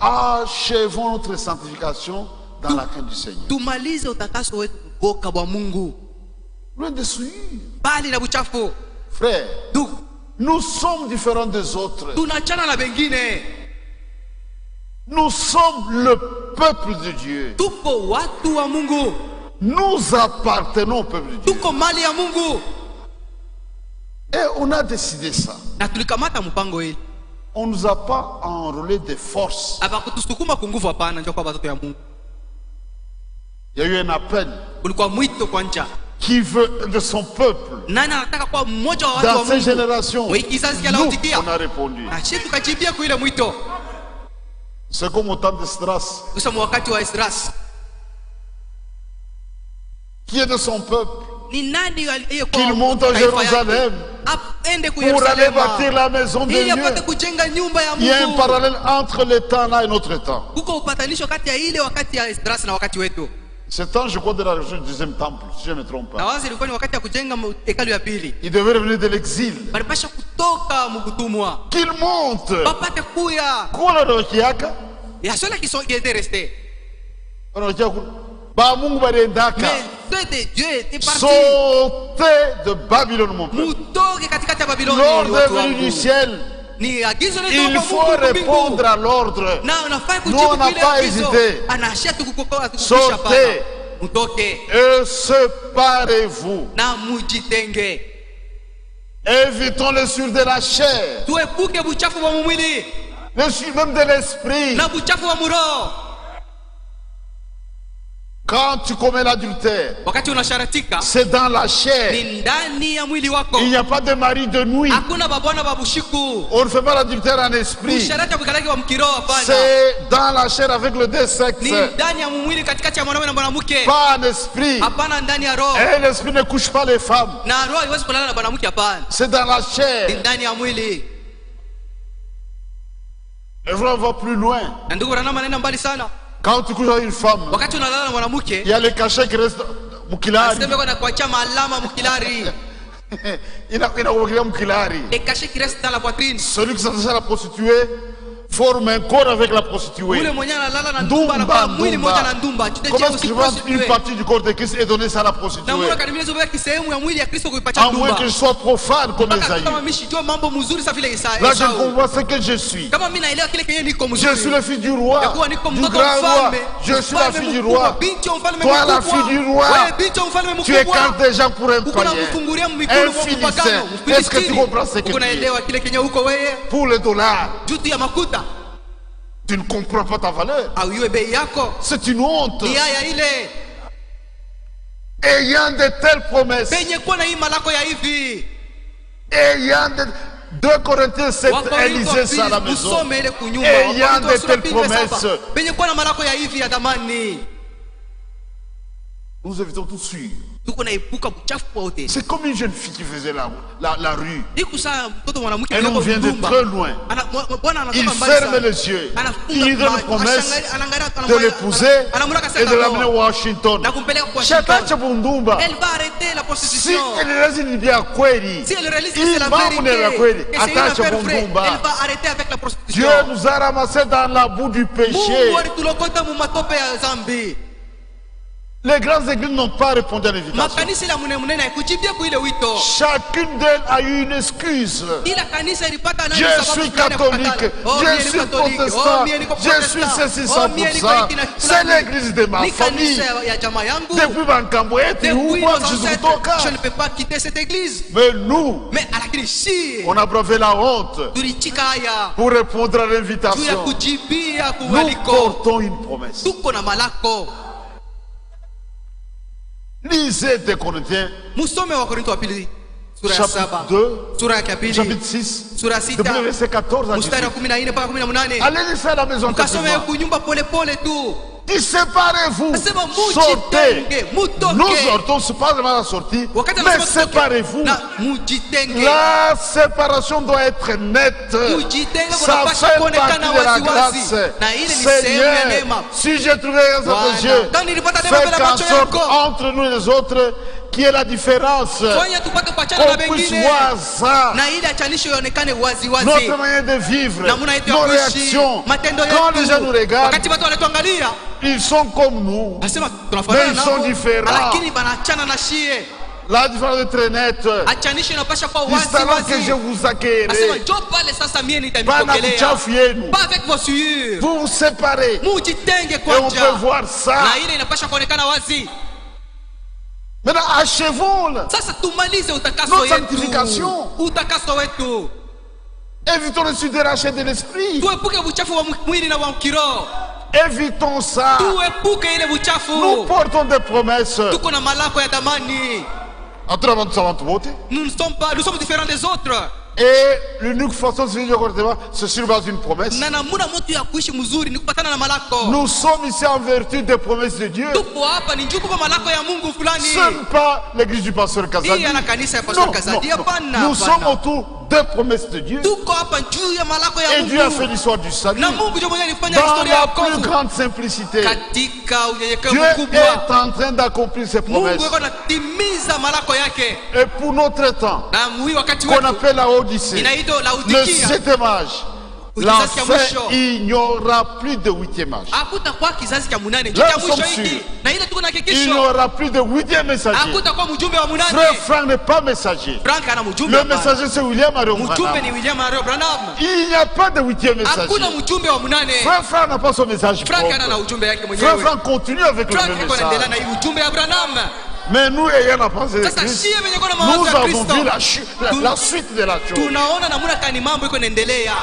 Achevons notre sanctification dans la crainte du Seigneur. Loin de souillure. Frère, nous sommes différents des autres. Nous sommes le peuple de Dieu. Nous appartenons au peuple de Dieu. Et on a décidé ça. On ne nous a pas enrôlé de force. Il y a eu un appel qui veut de son peuple. Dans ces générations, nous, on a répondu. C'est comme au temps d'Esdras, qui est de son peuple, qu'il monte à Jérusalem pour aller bâtir la maison de Dieu. Il y a un parallèle entre le temps là et notre temps. Ce temps, je crois, de la région du deuxième temple, si je ne me trompe pas. Il devait revenir de l'exil. Qu'il monte. Il y a ceux-là qui étaient restés. Mais Dieu était parti. Sautez de Babylone, mon peuple. L'ordre venu du ciel. Il faut répondre à l'ordre. Nous, on n'a pas hésité. Sortez et séparez-vous. Évitons le sur de la chair, le sur même de l'esprit. Quand tu commets l'adultère, c'est dans la chair. Il n'y a pas de mari de nuit. On ne fait pas l'adultère en esprit. C'est dans la chair avec le deux sexes. Pas en esprit. Et l'esprit ne couche pas les femmes. C'est dans la chair. Et on va plus loin. Quand tu couches avec une femme, il y a les cachets qui restent. Mukilari. Il a Mukilari. Les cachets qui restent dans la poitrine. Celui qui s'attache à la prostituée forme un corps avec la prostituée. Comment est-ce que je vends une partie du corps de Christ et donner ça à la prostituée? À moins que je sois profane comme Esaïe. Là je comprends ce que je suis. Je suis le fils du roi, du grand roi. Je suis la fille du roi. Toi la fille du roi. Tu écartes des gens pour un païen, un Philistin. Est-ce que tu comprends ce que tu es? Pour le dollar, tu ne comprends pas ta valeur. C'est une honte. Ayant de telles promesses, ayant de 2 Corinthiens 7, Élisée ça à la maison, ayant de telles promesses, Nous évitons tout sûr. C'est C'est comme une jeune fille qui faisait la rue. Et Elle nous vient de très loin. Il ferme les yeux. Il lui donne une promesse de l'épouser et de l'amener à Washington. Elle va arrêter la Si prostitution. elle réalise une bien kweli, Si elle réalise que il c'est la va mener la vérité, kweli. que c'est une Attache affaire vraie, Bundumba. elle va arrêter avec la prostitution. Dieu nous a ramassés dans la boue du péché. Mungu alitulokota mu matope ya zambi. Les grandes églises n'ont pas répondu à l'invitation. Makanisa la munene haikujibia kwa ile wito. Chacune d'elles a eu une excuse. Kila kanisa ilipata nani Je sababu suis fulani ya catholique, kukatala. je suis protestant, je suis ceci 100%. C'est l'église de ma Ni famille. kanisa ya jamaa yangu. Depuis Bankambo et Depuis nos ancêtres, je Toka. ne peux pas quitter cette église. Mais nous, Mais lakini si on a bravé la honte tulichika haya pour répondre à juu ya l'invitation. kujibia Nous kualiko. portons une promesse. Tuko na malako. Lisez des Corinthiens, Musome wa Korinto wa pili sura ya chapitre 7, 2, sura ya pili, chapitre 6, sura ya depuis le 6 verset 14 à mstari 18. wa 14 mpaka 18. Allez lire ça à la maison. Mkasome tranquillement. kunyumba pole pole tu. Séparez-vous, Nasema sortez. mujitenge, mutoke. Nous sortons, c'est pas vraiment la sortie, Wakati mais anasema tutoke, séparez-vous. na mujitenge. La séparation doit être nette. Kujitenga Ça kunapaswa fait kuonekana partie de la waziwazi. grâce. Na ile ni sehemu ya Seigneur, neema. si j'ai trouvé grâce à tes yeux, Kama nilipata neema fais mbele ya qu'en macho sorte yako. entre nous et les autres qu'il y ait la différence. Fanya tupate kuachana na Qu'on puisse wengine. voir ça. Na ile achanisho ionekane wazi wazi. Notre manière de vivre, Namna yetu ya nos kuishi, réactions. matendo Quand les gens nous yetu. regardent, Wakati watu wanatuangalia, ils sont comme nous. nasema Mais tunafanana ils sont nao, différents. lakini banachana na shie. La différence est très nette. Achanisho inapasha kwa Du wazi salon que je wazi. vous Nasema accueillerai. njoo pale sasa mie Pas nitanipokelea. kuchafu yenu. Pas avec vos souillures. Vous vous séparez. Mujitenge Et on kwanja. peut voir ça. Na ile inapasha kuonekana wazi. Maintenant, achevons-le. Sasa tumalize utakaso Notre yetu. sanctification. Utakaso wetu. Évitons le sudérachet de l'esprit. Tuepuke uchafu wa mwili na wa kiroho. Évitons ça. Tuepuke ile Nous uchafu. portons des promesses. Tuko na malako ya thamani. Nous sommes différents des autres. Et l'unique façon de vivre correctement, c'est sur base d'une promesse. Na namuna mtu ya kuishi mzuri ni kupatana na malako. Nous sommes ici en vertu des promesses de Dieu. Tupo hapa ni njuku kwa malako ya Mungu fulani. Ce n'est pas l'église du pasteur Kazadi. Hii ana kanisa ya pastor Non, Kazadi non, non. hapana. Nous sommes autour des promesses de Dieu. Tuko hapa juu ya malako ya Et Dieu a Mungu. fait l'histoire du salut Na Mungu ndiye mwenye alifanya dans historia ya la plus wokovu. grande simplicité. Katika unyenyekevu Dieu mkubwa. est en train d'accomplir ses promesses. Mungu yuko anatimiza malako yake. Et pour notre temps, Na mwi wakati qu'on wetu appelle la Odyssée, inaitwa le Laodikia. 7e âge, la Kizazi cha fin, mwisho. il n'y aura plus de 8e âge. Hakutakuwa kizazi cha munane Là, cha nous mwisho sommes hiki. sûrs. Na ile tuko na Il n'y hakikisho. aura plus de 8e messager. Hakutakuwa mjumbe wa munane. Frère Franck n'est pas messager. Frank ana mjumbe. Le hapana. messager, c'est William Arion Mjumbe Branham. ni William Arroyo Branham. Il n'y a pas de 8e Hakuna messager. mjumbe wa munane. Frère Franck n'a pas son message Frank ana na propre. ujumbe yake Frère mwenyewe. Franck continue avec le Frank même yuko anaendelea na message. hii ujumbe ya Branham. Mais nous, ayant la pensée de Sasa Christ, shie wenye kuna mawazo nous ya avons Kristo. vu la suite de la chose. Tunaona namna kani mambo iko inaendelea.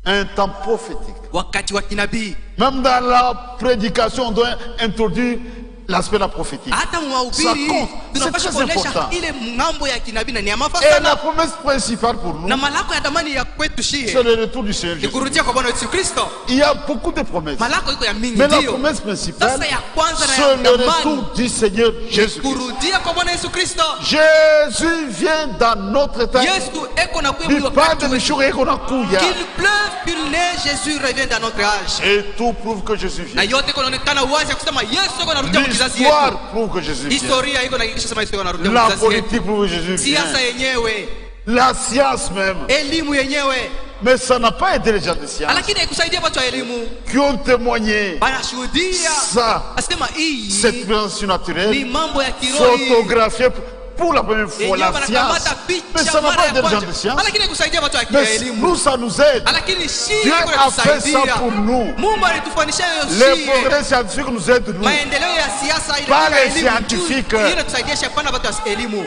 Un temps prophétique. Wakati wa kinabii. Même dans la prédication, on doit introduire l'aspect de la prophétique. Hata Ça mwahubiri compte. tunapaswa C'est très kuonesha important. ile ngambo ya kinabii na ni ya mafaa Et la sana. promesse principale pour nous, Na malako ya thamani ya kwetu shie c'est le retour du Seigneur ni Jésus. kurudia kwa Bwana wetu Yesu Kristo. Il y a beaucoup de promesses. Malako iko ya mingi Mais la ndio. promesse principale, Sasa ya kwanza na c'est ya le thamani retour du Seigneur Jésus. kurudia kwa Bwana Yesu Kristo. Jésus vient dans notre temps. Yesu eko na Il kuya parle wakati de wetu. Mishuri et qu'on a couillé. Qu'il pleuve, qu'il neige, Jésus revient dans notre âge. Et tout prouve que Jésus Na vient. yote kunaonekana wazi ya kusema Yesu eko narudia kwa kizazi L'histoire yetu. prouve que Jésus vient. Historia iko na hakikisha sema Yesu eko narudia kwa La kizazi yetu. politique prouve que Jésus Siasa vient. yenyewe, La science même. elimu yenyewe, Mais ça n'a pas aidé les gens de science lakini haikusaidia watu wa elimu. qui ont témoigné Wanashuhudia ça, asema hii cette expérience ni naturelle, mambo ya kiroho. photographiée pour la première fois Yenyewe la wanakamata science. Mais picha ça n'a mara pas ya aidé les gens kwanza. de science. Lakini haikusaidia watu wa Mais elimu. nous, ça nous aide. Lakini si Dieu iko a fait ça inatusaidia. pour nous. Mungu alitufanisha Les hiyo progrès scientifiques nous aident, nous. maendeleo ya siasa ile Pas ya les elimu scientifiques. hiyo inatusaidia shapana watu wa elimu.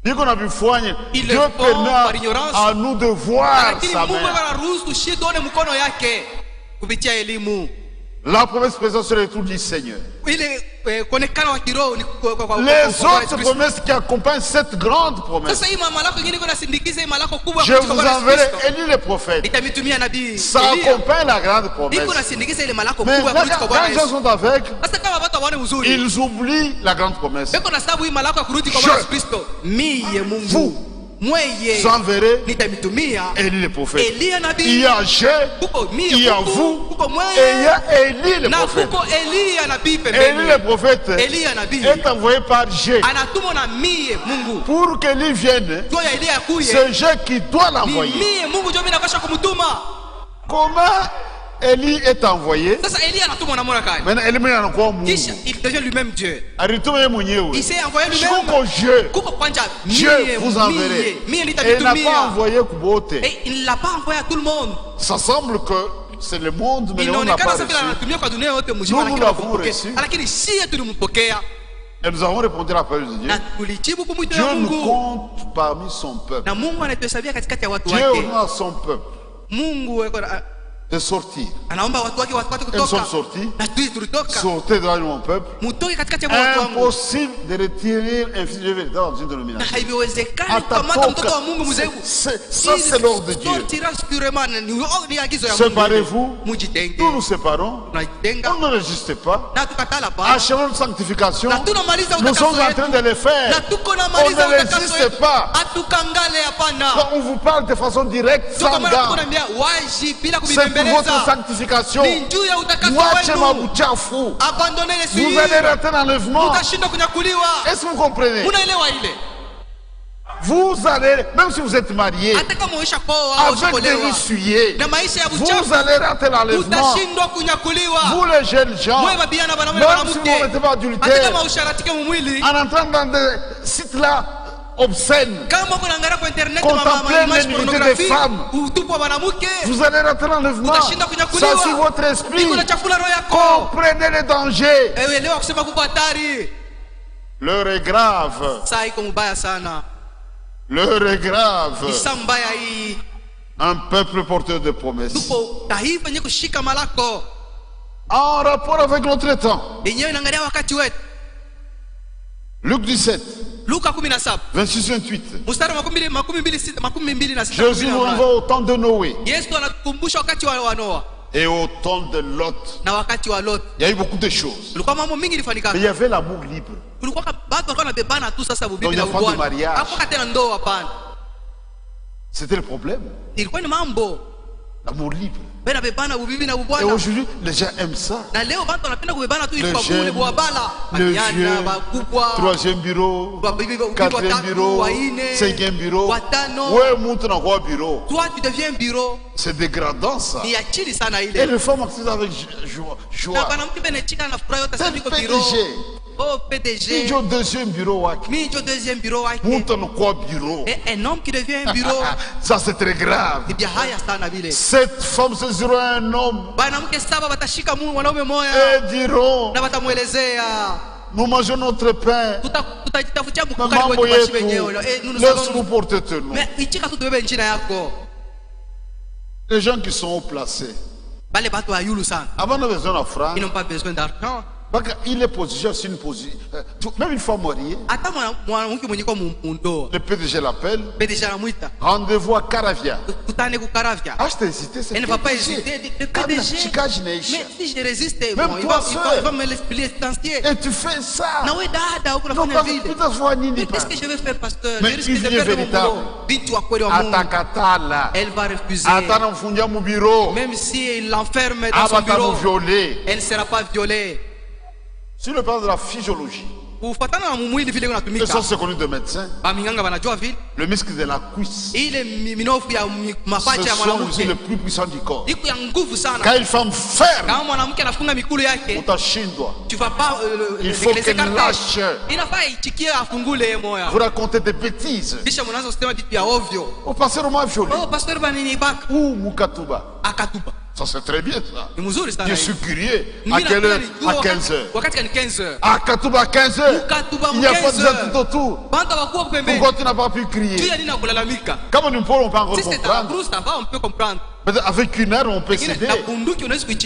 Dès qu'on a vu foigne, Ils Dieu le font permet par ignorance. à nous de voir Lakini sa Mungu main. anaruhusu tushie tuone mkono yake kupitia elimu. La promesse présente sur le retour du Seigneur. Les autres promesses qui accompagnent cette grande promesse. Je vous enverrai Élie le prophète. Ça accompagne la grande promesse. Mais là, quand les gens sont aveugles, ils oublient la grande promesse. J'enverrai Élie le prophète. Il y a je, il y a vous, et il y a Élie le prophète. Élie le prophète est envoyé par Dieu. Pour qu'Élie vienne, c'est Dieu qui doit l'envoyer. Comment Élie est envoyé? Maintenant, Élie est encore mou. Il devient lui-même Dieu. Il s'est envoyé lui-même. Dieu vous enverrez. Et il n'a pas envoyé Kubote. Et il ne l'a pas envoyé à tout le monde. Ça semble que c'est le monde, mais on n'a pas reçu. Nous, nous l'avons reçu. Et nous avons répondu à la parole de Dieu. Dieu nous compte parmi son peuple. Dieu honore son peuple de sortir. Ils sont sortis. Sortez de mon peuple. Impossible de retirer un fils de vérité dans une dénomination. Ça, c'est l'ordre de Dieu. Séparez-vous. Nous nous séparons. On ne résiste pas. Achevons notre sanctification. Nous sommes en train de le faire. On ne résiste pas. Quand on vous parle de façon directe, sans gants, c'est pour votre sanctification. Vous allez rater l'enlèvement. Est-ce que vous comprenez? Vous allez, même si vous êtes marié, avec des vies souillées, vous allez rater l'enlèvement. Vous les jeunes gens, même si vous ne mettez pas adultère, en entrant dans des sites là obscènes, contemplez l'immunité des femmes, vous allez rater l'enlèvement. Ça sur votre esprit. Comprenez les dangers. L'heure est grave. L'heure est grave. Un peuple porteur de promesses. En rapport avec notre temps. Luc 17. 26-28. Jésus nous renvoie au temps de Noé. Et au temps de Lot. Il y a eu beaucoup de choses. Mais il y avait l'amour libre. Donc il n'y a pas de mariage. C'était le problème. L'amour libre. Et aujourd'hui, les gens aiment ça. Le vieux, troisième bureau, quatrième bureau, cinquième bureau. Ouais, monte dans quoi bureau? Toi, tu deviens bureau. C'est dégradant ça. Et les femmes acceptent avec joie. C'est le PDG. Oh, PDG. Mijo deuxième bureau. Monte dans quoi bureau? Un homme qui devient un bureau. Ça c'est très grave. Cette femme saisira un homme. Et diront, nous mangeons notre pain. Maman laisse-nous porter tes noms. Les gens qui sont haut placés, avant de besoin de francs, ils n'ont pas besoin d'argent. Il est position sur une position. Même une fois marié, le PDG l'appelle. Rendez-vous à Caravia. Ah, je t'ai hésité. Elle ne va pas hésiter. Le PDG. Mais si je résiste, il va me licencier. Et tu fais ça. Mais qu'est-ce que je vais faire, pasteur? Mais il est véritable. Elle va refuser. Même si il l'enferme dans son bureau, elle ne sera pas violée. Sur le plan de la physiologie, c'est connu de médecins. Le muscle de la cuisse, ce sont aussi le plus puissant du corps. Quand une femme ferme, il faut qu'elle lâche. Vous racontez des bêtises. Au pasteur Romain violé. Ou Mukatuba. Ça c'est très bien ça. Je suis curieux. À quelle heure? À 15h. À Katuba à 15h. Il n'y a pas de gens tout autour. Pourquoi tu n'as pas pu crier? Comme nous ne pouvons pas encore comprendre. Avec une arme, on peut céder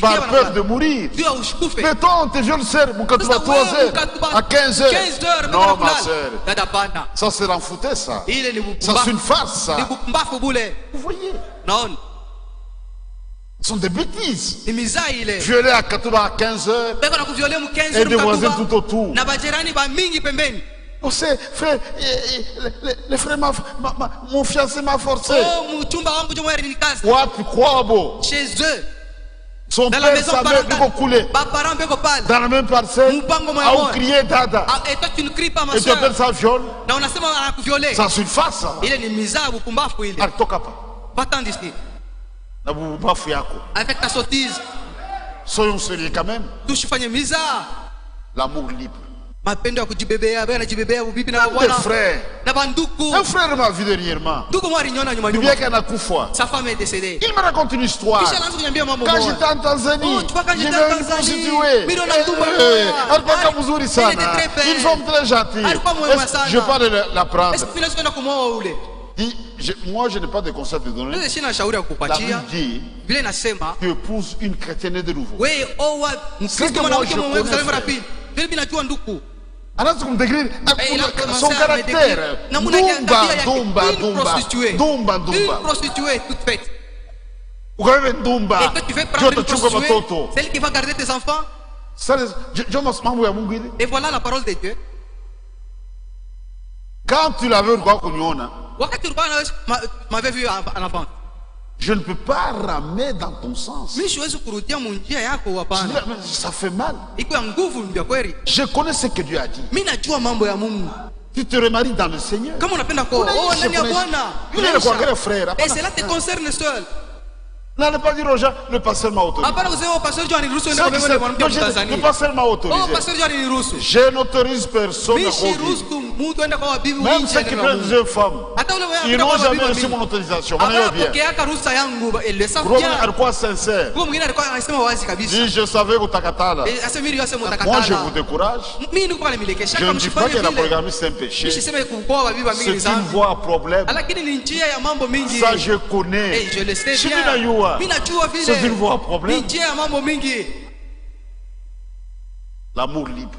par peur de mourir. Mais toi, on te viole, sœur, à 3h, à 15h. Non, ma sœur. Ça, c'est l'enfouté, ça. Ça, c'est une farce, ça. Vous voyez? Non. Ce sont des bêtises. Violer à 15h et des voisins tout autour. On sait, frère, les frères, mon fiancé m'a forcé. Chez eux. Son père, sa mère, ils vont couler. Dans la même parcelle, à où crier dada. Et toi, tu ne cries pas, ma soeur. Et tu appelles ça viol? Ça, c'est une farce, ça. Il est une misère, vous pouvez pas. Va-t'en d'ici. Avec ta sottise. Soyons sérieux quand même. L'amour libre. Un frère m'a vu dernièrement. Sa femme est décédée. Il me raconte une histoire. Quand j'étais en Tanzanie, j'ai vu une prostituée. Une femme très gentille. Je vais pas la prendre. Moi, je n'ai pas de conseil à te donner. La Bible dit, tu épouses une chrétienne de nouveau. C'est que moi, je connais. Alors, tu me décris son caractère. Dumba. Une prostituée toute faite. Et toi, tu veux prendre une prostituée, celle qui va garder tes enfants. Et voilà la parole de Dieu. Quand tu l'avais m'avais vu en enfant. Je ne peux pas ramer dans ton sens. Ça fait mal. Je connais ce que Dieu a dit. Tu te remaries dans le Seigneur. Et cela te concerne seul. N'allez pas dire aux gens, le pasteur m'a autorisé. Le pasteur m'a autorisé. Je n'autorise personne à conduire. Même ceux qui prennent une femme, ils n'ont jamais reçu mon autorisation. À quoi sincère? Si je savais que Takatala, moi je vous décourage. Je ne dis pas que la polygamie c'est un péché. C'est une voie à problème. Ça je connais. C'est une voie à problème. L'amour libre.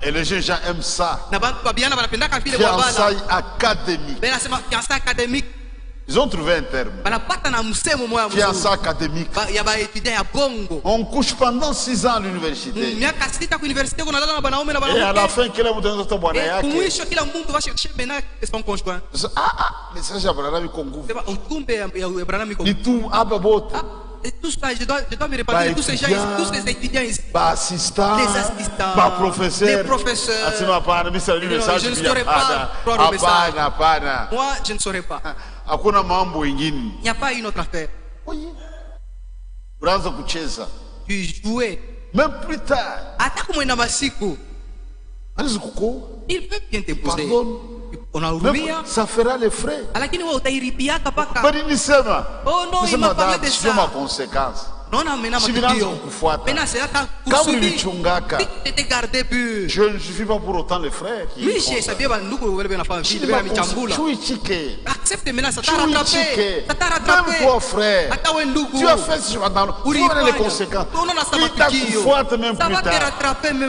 Et les gens aiment ça. Fiançailles académiques. Ils ont trouvé un terme. Fiançailles académiques. On couche pendant 6 ans à l'université. Et à la fin, quel est votre bonheur? Mais ça, j'ai Abraham Congo. Et tout, tout ça, je dois me repartir tous ces gens, tous les étudiants ici. Assistants, des assistants, professeurs, des professeurs. Je ne saurais pas croire au message. Moi, je ne saurais pas. Il n'y a pas une autre affaire. Tu jouais. Même plus tard. Il peut bien t'imposer. Ça fera les frais. Oh non, il m'a parlé de ça. Ma conséquence. Je ne suis pas pour autant les frères. Accepte maintenant, ça t'a rattrapé. Même toi, frère, tu as fait ce les conséquences. Il t'a conforté même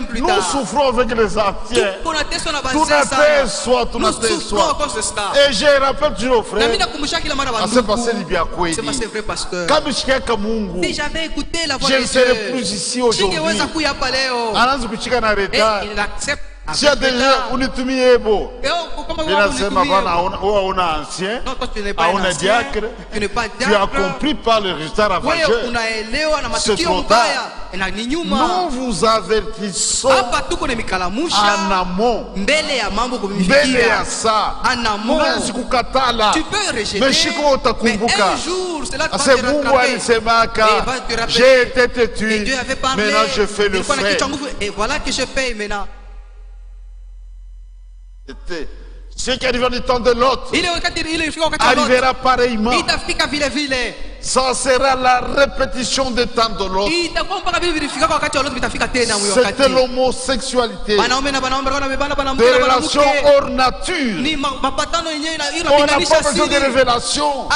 plus tard. Nous souffrons avec les anciens. Et je rappelle toujours, frère, c'est passé Libya Kouedi. Si j'avais écouté la voix je ne serai plus ici aujourd'hui. Il accepte. Si déjà unitumie ebo, inasema una ancien, una diacre, tu as compris par le résultat ravageur. C'est trop tard. Nous vous avertissons en amont. Mbele ya ça. Unaweza kukatala. Mais shiko utakumbuka. C'est Mungu alisemaka. J'ai été têtu. Maintenant je fais le frais. Et voilà que je paye maintenant. Ce qui arrive du temps de l'autre arrivera pareillement. ça sera la répétition des temps de l'autre. C'était l'homosexualité. Des relations hors nature. On n'a pas besoin de révélation.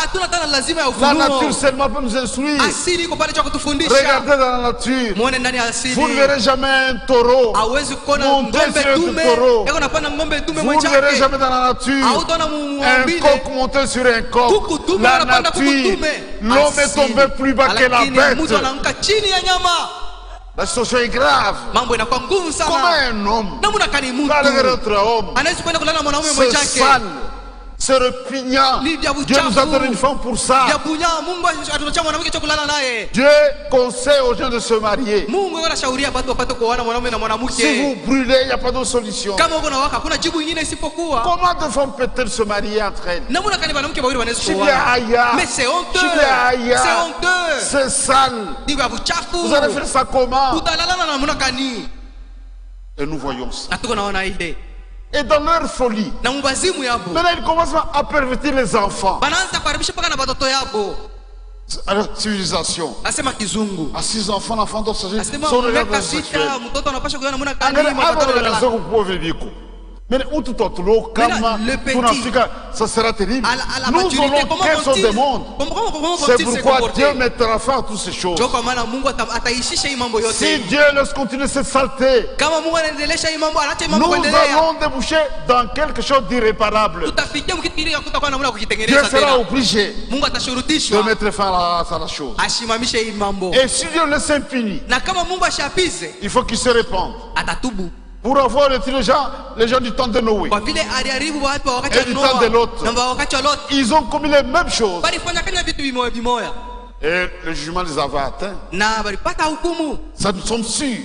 La nature seulement peut nous instruire. Regardez dans la nature. Vous ne verrez jamais un taureau monter sur un taureau. Vous ne verrez jamais dans la nature un coq monter sur un coq. La nature, l'homme est tombé plus bas que la bête. La situation est grave. Comment un homme va regarder notre homme? C'est sale. C'est repugnant. Dieu nous a donné une femme pour ça. Dieu conseille aux gens de se marier. Si vous brûlez, il n'y a pas d'autre solution. Comment deux femmes peuvent-elles se marier entre elles? Mais c'est honteux. C'est sale. Vous allez faire ça comment? Et nous voyons ça. Et dans leur folie, maintenant ils commencent à pervertir les enfants. À la civilisation. À 6 enfants, l'enfant doit s'agir son regard sexuel. Mais ça sera terrible. Nous allons créer son monde. C'est pourquoi Dieu mettra fin à toutes ces choses. Si Dieu laisse continuer cette saleté, nous allons déboucher dans quelque chose d'irréparable. Dieu sera obligé de mettre fin à la chose. Et si Dieu laisse impuni, il faut qu'il se répande. Pour avoir été les gens du temps de Noé et du temps de l'autre, ils ont commis les mêmes choses. Et le jugement les avait atteints. Ça, nous sommes sûrs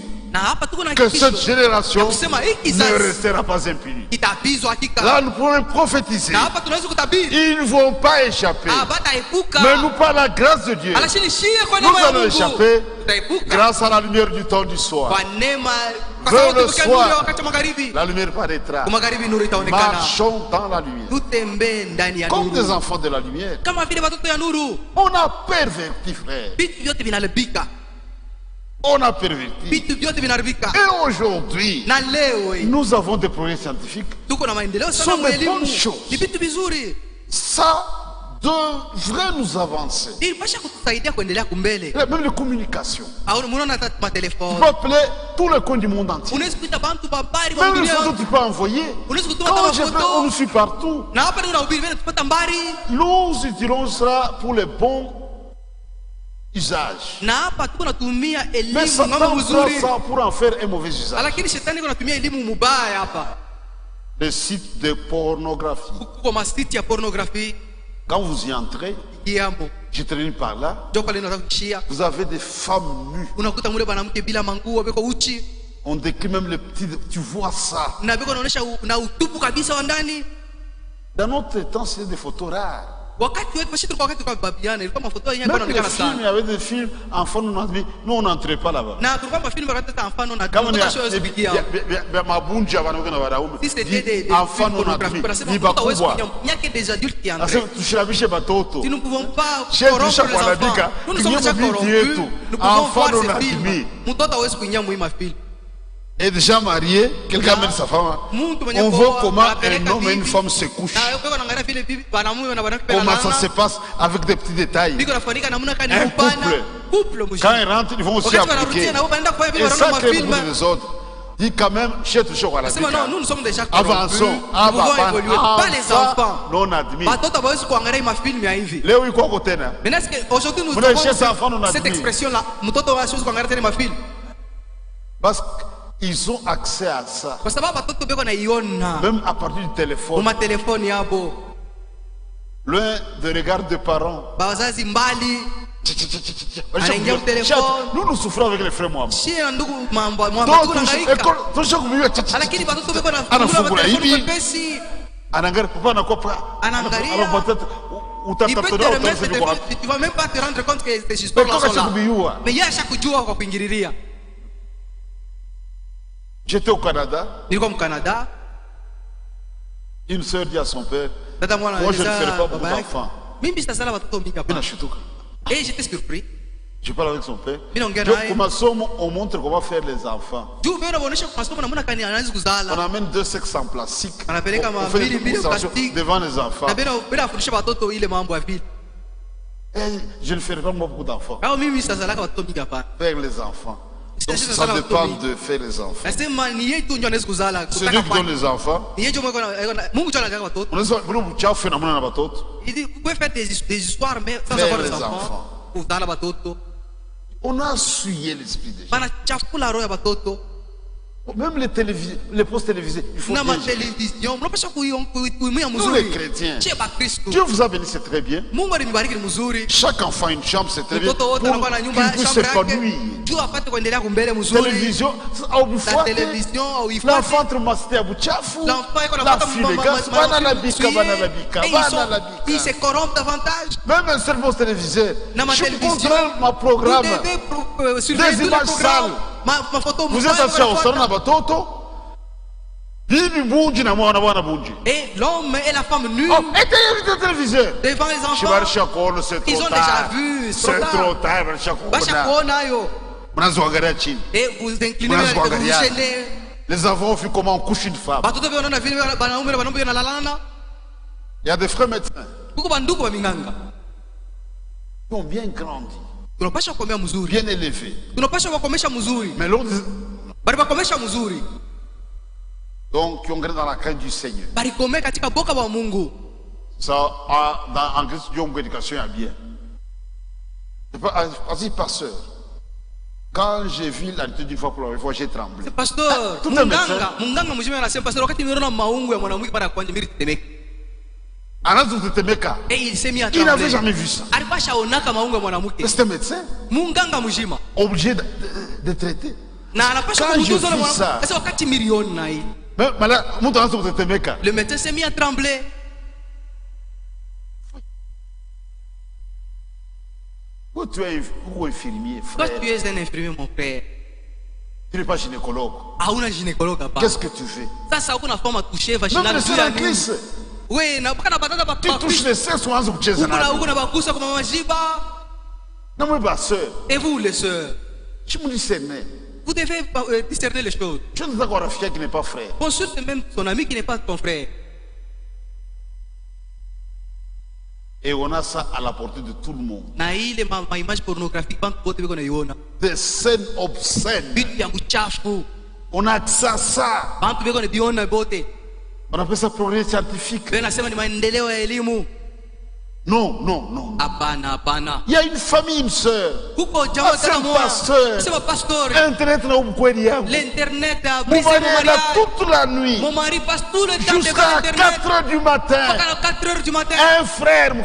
que cette génération ne restera pas impunie. Là, nous pouvons prophétiser. Ils ne vont pas échapper. Mais nous, par la grâce de Dieu, nous allons échapper grâce à la lumière du temps du soir. Vers le soir, la lumière paraîtra. Marchons dans la lumière. Comme des enfants de la lumière. On a perverti, frère. On a perverti. Et aujourd'hui, nous avons des progrès scientifiques. Ce sont des bonnes choses. Ça devrait nous avancer. Même les communications. Tu peux appeler tous les coins du monde entier. Même les photos tu peux envoyer. Quand on nous suit partout. Nous utilisons ça pour les bons usages. Mais Satan prend ça pour en faire un mauvais usage. Les sites de pornographie. Quand vous y entrez, je termine par là, vous avez des femmes nues. On décrit même les petits, tu vois ça. Dans notre temps, c'est des photos rares. Même les films, il y avait des films, enfants nous nous on n'entrait pas là-bas. Si c'était des enfants nous nous ne pouvons pas corrompre les enfants. Nous ne sommes déjà corrompus. Nous pouvons voir ces films. Et déjà marié, quelqu'un met sa femme. On voit comment un homme et une femme se couchent. Comment ça se passe avec des petits détails. Un couple, quand ils rentrent, ils vont aussi appliquer. Et ça crée beaucoup des autres. Dit quand même, chez tout chocolat. Non, nous sommes déjà avançons, pas les enfants. Non admis. Aujourd'hui, nous avons cette expression-là. Parce qu'ils ont accès à ça. Même à partir du téléphone. L'un des regards des parents. Nous nous souffrons avec les frères Mohamed. Tu vas même pas te rendre compte que ces histoires sont là. Mais il y a chaque jour qu'on peut ingérer. J'étais au Canada. Canada. Une sœur dit à son père, moi je ne ferai pas beaucoup d'enfants. Et j'étais surpris. Je parle avec son père. On montre comment faire les enfants. On amène 2 sacs en plastique. On fait des démonstrations devant les enfants. Et je ne ferai pas beaucoup d'enfants. Faire les enfants. Donc ça dépend de faire les enfants. Celui qui donne les enfants, il dit, vous pouvez faire des histoires, mais sans avoir les enfants. On a essuyé l'esprit des gens. Même les postes télévisés, il faut nous les chrétiens, Dieu vous a béni, c'est très bien. Chaque enfant a une chambre, c'est très bien, pour qu'il puisse s'épanouir. Télévision, l'enfant entre masté à Bouchafu, la fille de gaz, il se corrompt davantage. Même un seul poste télévisé, je contrôle ma programme, des images sales. Vous êtes assis au salon à Batoto. Et l'homme et la femme nus devant les enfants, ils ont déjà vu. C'est trop tard. Et vous inclinez, vous gênez. Les enfants ont vu comment on couche une femme. Il y a des frères médecins qui ont bien grandi, bien élevés. Mais l'autre, donc qui ont grandi dans la crainte du Seigneur. Ça, en Christ, Dieu a une éducation bien. Vas-y, pasteur. Quand j'ai vu l'attitude d'une fois pour la fois, j'ai tremblé. Pasteur, tout un médecin. Et il s'est mis à trembler. Il n'avait jamais vu ça. C'est un médecin. Obligé de traiter. Quand j'ai vu ça, le médecin s'est mis à trembler. Tu es infirmier, Toi, frère. tu es un infirmier, mon frère. Tu n'es pas gynécologue. Qu'est-ce que tu fais? Même le Seigneur Christ. Tu touches les seins souvent sur le et vous, les sœurs, vous devez discerner les choses. Tu ne pas fier qui n'est pas frère. Consulte même ton ami qui n'est pas ton frère. Et on a ça à la portée de tout le monde. Des scènes obscènes. On a accès à ça. On appelle ça progrès scientifique. Non, non, non. Il y a une famille, une soeur. C'est un pasteur. L'internet a brisé mon mariage. Toute la nuit. Mon mari passe tout le temps jusqu'à 4 heures du matin. Un frère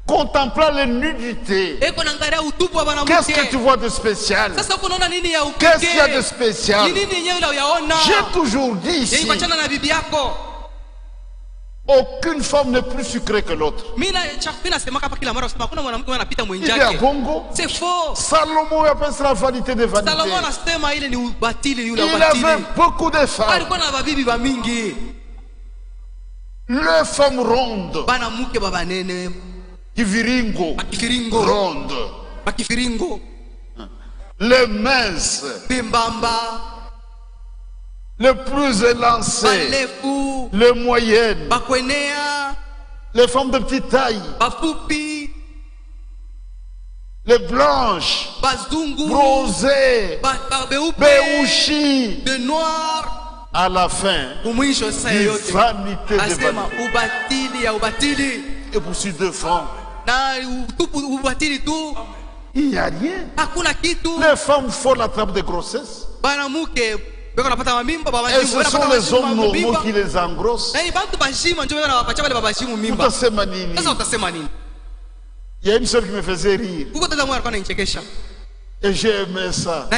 contemplant les nudités. Qu'est-ce que tu vois de spécial? Qu'est-ce qu'il y a de spécial? J'ai toujours dit ici, aucune femme n'est plus sucrée que l'autre. Il est à Bongo. C'est faux. Salomon appelle ça la vanité des vanités. Il avait beaucoup de femmes. Les femmes rondes. Kiviringo. Ronde. Les minces. Les plus élancées. Les moyennes. Les femmes de petite taille. Les blanches. Rosées. Béouchi. De noir. À la fin, vanité de vanité. Et pour ces 2 francs, il n'y a rien. Les femmes font la trappe de grossesse. Et ce sont les hommes normaux qui les engrossent. Il y a une seule qui me faisait rire. Et j'ai aimé ça.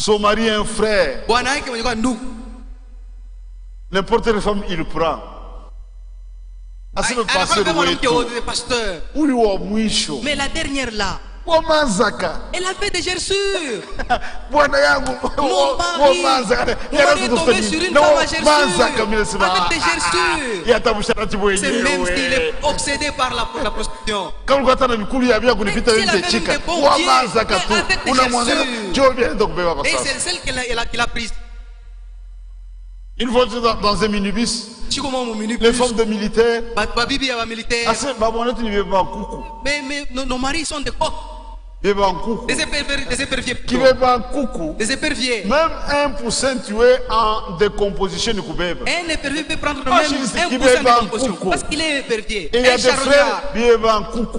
Son mari est un frère. N'importe quelle femme, il prend. Mais la dernière là, Elle a fait des gerçures. Mon mari est tombé sur une femme à gerçure avec des gerçures. C'est même s'il est obsédé par la prostitution. Si elle avait même des bons pieds, avec des gerçures. Et c'est celle qu'il a prise. Une fois dans un minibus, les femmes de militaires, mais nos maris sont des coqs. Des éperviers. Des éperviers. Même 1% tué en décomposition du coubeb. Un épervier peut prendre même 1% de décomposition. Parce qu'il est épervier. Et il y a des frères et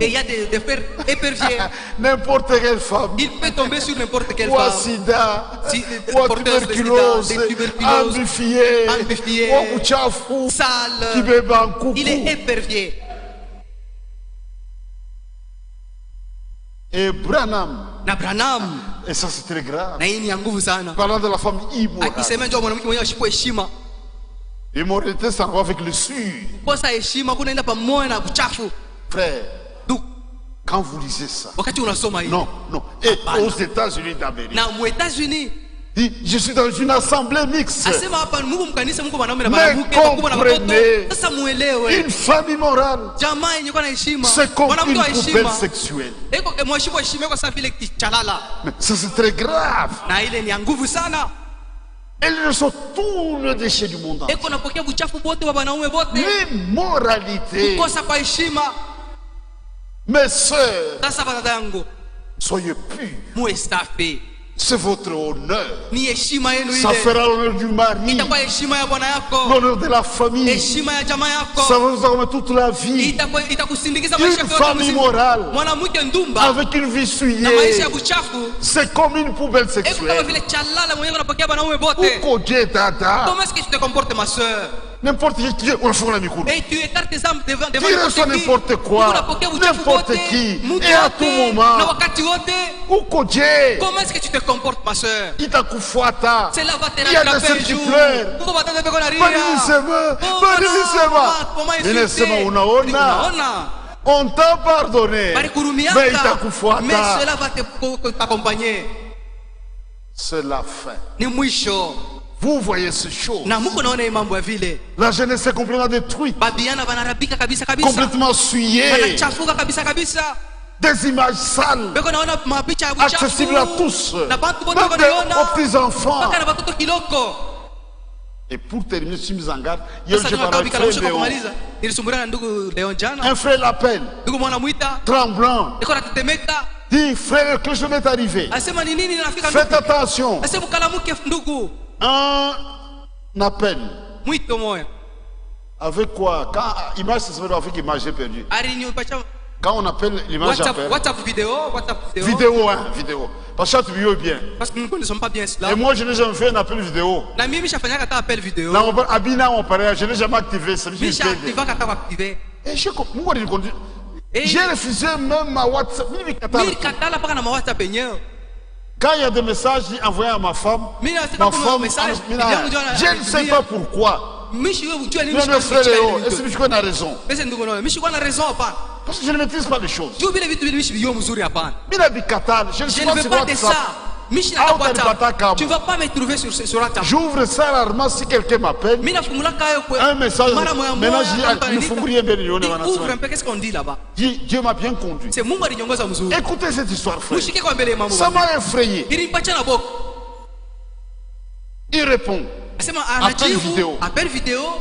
il y a des frères éperviers. N'importe quelle femme. Il peut tomber sur n'importe quelle femme. Ou à sida, ou à tuberculose, amplifié, ou chafou, sale. Il est épervier. Et Branham, et ça c'est très grave, parlant de la femme immorale. Immoralité, ça va avec le sur. Frère, quand vous lisez ça, non, et aux États-Unis d'Amérique, je suis dans une assemblée mixte. Mais comprenez, une femme immorale, c'est comme une poubelle sexuelle. Mais ça c'est très grave. Elle reçoit tout le déchet du monde entier. L'immoralité. Mes sœurs, soyez pures. C'est votre honneur. Ça fera l'honneur du mari, l'honneur de la famille. Ça va vous amener toute la vie. Une femme immorale avec une vie souillée, c'est comme une poubelle sexuelle. Comment est-ce que tu te comportes, ma soeur? N'importe qui, on fait la micro. Et tu écartes tes âmes devant n'importe quoi, n'importe qui, et à tout moment. Comment est-ce que tu te comportes, ma soeur? Cela va te rattraper un jour. On t'a pardonné, mais cela va t'accompagner. C'est la fin. Vous voyez ces choses. La jeunesse est complètement détruite, complètement souillée. Des images sales, accessibles à tous, même aux petits enfants. Et pour terminer, si je en garde, un frère l'appelle, tremblant, dit: frère, quelque chose m'est arrivé, faites attention. Un appel. Avec quoi? Quand image, ça se fait avec image, j'ai perdu. Quand on appelle l'image, WhatsApp vidéo. Vidéo. Parce que tu vis bien. Parce que nous ne connaissons pas bien cela. Et moi, je n'ai jamais fait un appel vidéo. Je n'ai jamais activé. Et j'ai refusé même ma WhatsApp. Quand il y a des messages envoyés à ma femme, je ne sais pas pourquoi. Mais le frère Léo, est-ce que tu as raison? Parce que je ne maîtrise pas les choses. Je ne veux pas de ça. Tu ne vas pas me trouver sur WhatsApp. J'ouvre ça rarement si quelqu'un m'appelle. Un message. Maintenant, ouvre un peu, qu'est-ce qu'on dit là-bas? Dieu m'a bien conduit. Écoutez cette histoire, frère. Ça m'a effrayé. Il répond. Appel vidéo.